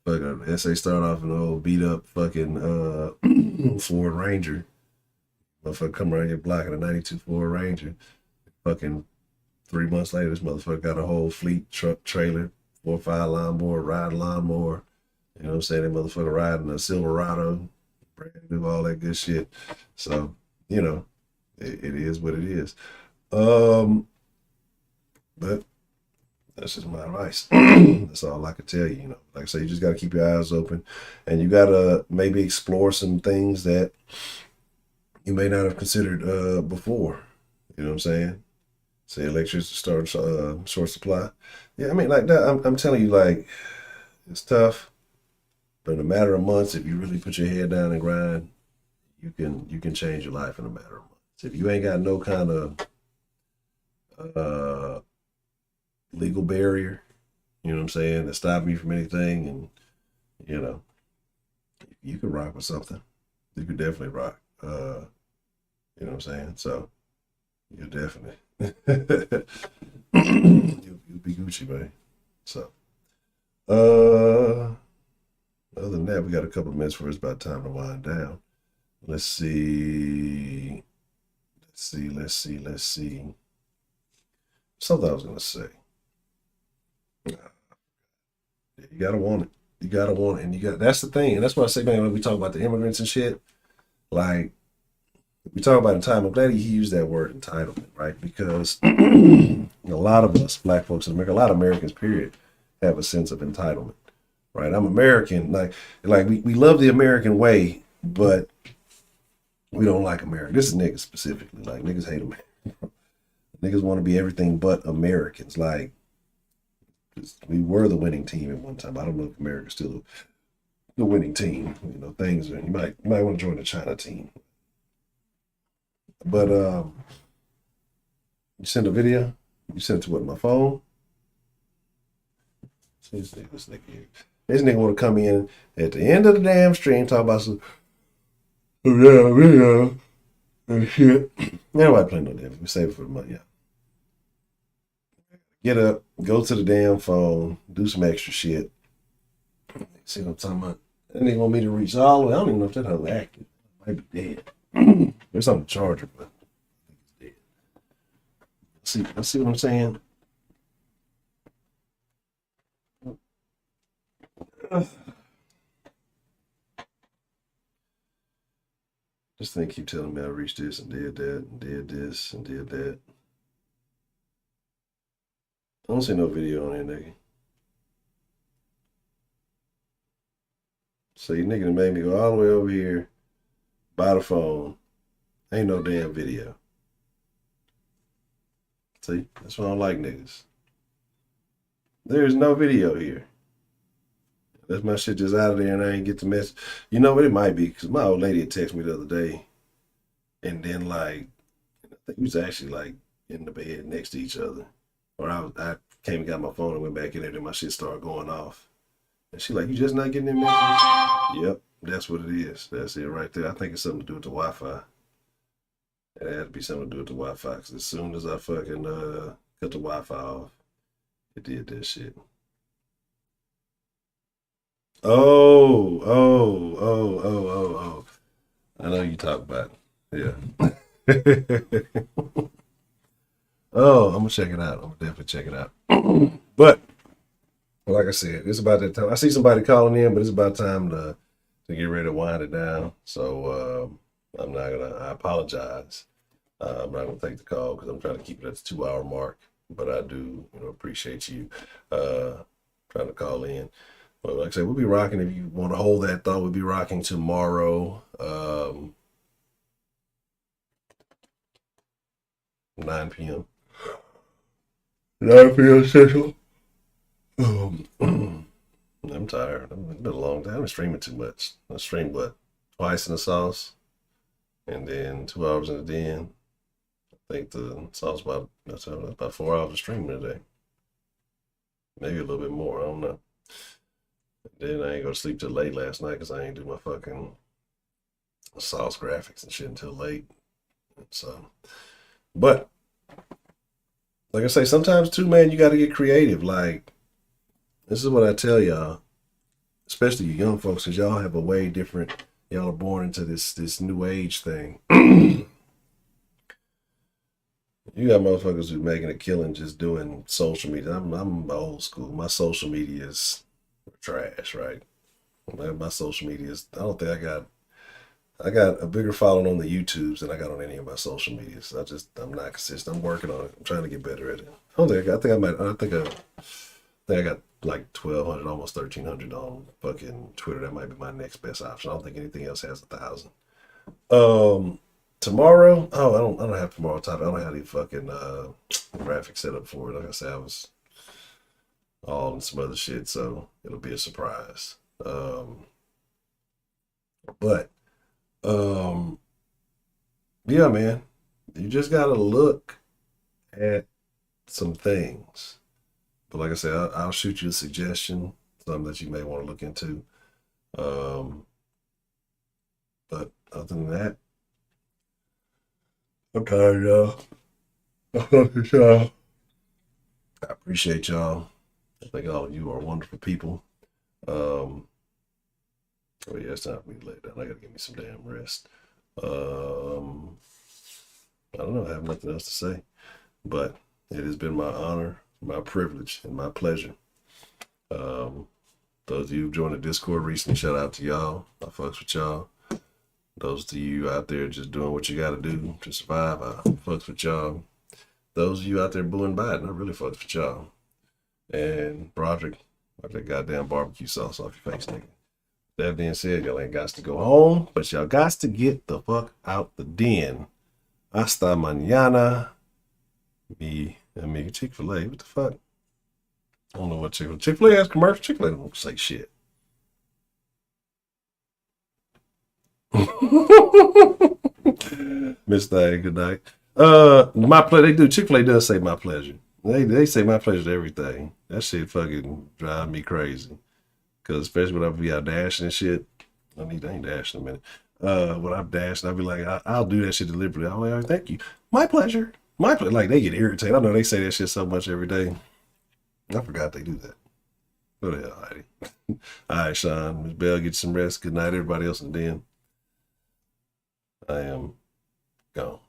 Fucking essay start off in an old beat up fucking Ford Ranger. Motherfucker come around your block in a 92 Ford Ranger. Fucking 3 months later, this motherfucker got a whole fleet, truck, trailer, 4 or 5 lawnmower, riding lawnmower. You know what I'm saying? That motherfucker riding a Silverado, brand new, all that good shit. So, it is what it is. But that's just my advice. That's all I could tell you. Like I say, you just got to keep your eyes open, and you got to maybe explore some things that you may not have considered before. You know what I'm saying? Say electricity start short supply. Yeah, like that. I'm telling you, like, it's tough, but in a matter of months, if you really put your head down and grind, you can change your life in a matter of months. If you ain't got no kind of legal barrier, you know what I'm saying, that stop you from anything, and you could rock with something. You could definitely rock. You know what I'm saying? So you'll definitely you'll be Gucci, man. So other than that, we got a couple of minutes before it's about time to wind down. Let's see. Let's see. Something I was gonna say. You gotta want it. You gotta want it, and that's the thing, and that's why I say, man, when we talk about the immigrants and shit, like we talk about entitlement. I'm glad he used that word entitlement, right? Because a lot of us, black folks in America, a lot of Americans, period, have a sense of entitlement, right? I'm American, like we love the American way, but we don't like America. This is niggas specifically. Like niggas hate America. Niggas want to be everything but Americans. Like we were the winning team at one time. I don't know if America's still the winning team. You know, things are, you might want to join the China team. But you send a video. You send it to what, my phone? See this nigga here. This nigga want to come in at the end of the damn stream talk about some video and shit. Nobody playing no damn. We save it for the money. Yeah. Get up, go to the damn phone, do some extra shit. See what I'm talking about? And they want me to reach all the way. I don't even know if that hoe active. Might be dead. There's on the charger, but I think it's dead. Let's see what I'm saying. This thing keep telling me I reached this and did that and did this and did that. I don't see no video on there, nigga. So you nigga made me go all the way over here, by the phone. Ain't no damn video. See, that's why I don't like niggas. There's no video here. That's my shit just out of there and I ain't get the message. You know what it might be? Because my old lady had texted me the other day. And then like, I think we was actually like in the bed next to each other. Or I came and got my phone and went back in there and my shit started going off. And she like, you just not getting them messages? Yep, that's what it is. That's it right there. I think it's something to do with the Wi-Fi. It had to be something to do with the Wi-Fi. Because as soon as I fucking cut the Wi-Fi off, it did that shit. Oh. I know you talk about it. Yeah. Oh, I'm gonna check it out. I'm gonna definitely check it out. But like I said, it's about that time. I see somebody calling in, but it's about time to get ready to wind it down. So I apologize. I'm not gonna take the call because I'm trying to keep it at the 2 hour mark. But I do, appreciate you trying to call in. But like I said, we'll be rocking. If you want to hold that thought, we'll be rocking tomorrow. 9 p.m. 9 p.m. Central. I'm tired. It's been a long time. I've been streaming too much. I streamed twice in the sauce, and then 2 hours in the den. I think the sauce that's about 4 hours of streaming today. Maybe a little bit more. I don't know. Then I ain't go to sleep till late last night because I ain't do my fucking sauce graphics and shit until late. So, but like I say, sometimes too, man, you got to get creative. Like, this is what I tell y'all, especially you young folks, because y'all have a way different. Y'all are born into this new age thing. You got motherfuckers who's making a killing just doing social media. I'm old school. My social media is trash, right? My social media is, I don't think I got a bigger following on the YouTubes than I got on any of my social medias. I'm not consistent. I'm working on it. I'm trying to get better at it. I think I got like 1,200, almost 1,300 on fucking Twitter. That might be my next best option. I don't think anything else has 1,000. Tomorrow, I don't have tomorrow topic. I don't have any fucking graphic set up for it. Like I said, I was all in some other shit, so it'll be a surprise. But yeah, man, you just gotta look at some things. But like I said, I'll shoot you a suggestion, something that you may want to look into. But other than that, I'm tired, y'all. I love y'all. I appreciate y'all. I think all of you are wonderful people. Oh yeah, it's time for me to lay down. I gotta give me some damn rest. I don't know. I have nothing else to say, but it has been my honor, my privilege, and my pleasure. Those of you who joined the Discord recently, shout out to y'all. I fucks with y'all. Those of you out there just doing what you got to do to survive, I fucks with y'all. Those of you out there booing Biden, I really fucks with y'all. And Broderick, wipe that goddamn barbecue sauce off your face, nigga. That being said, y'all ain't got to go home, but y'all got to get the fuck out the den. Hasta mañana. Me and me Chick-fil-A. What the fuck? I don't know what Chick-fil-A has commercial. Chick-fil-A don't say shit. Miss Thang, good night. My pleasure. They do. Chick-fil-A does say my pleasure. They say my pleasure to everything. That shit fucking drive me crazy. Cause especially when I be out dashing and shit. I ain't dashing in a minute. When I'm dashing, I'll be like, I'll do that shit deliberately. I'm like, thank you. My pleasure. My pleasure. Like, they get irritated. I know they say that shit so much every day. I forgot they do that. Go to hell, Heidi. All right, Sean. Ms. Bell, get some rest. Good night, everybody else in the den. I am gone.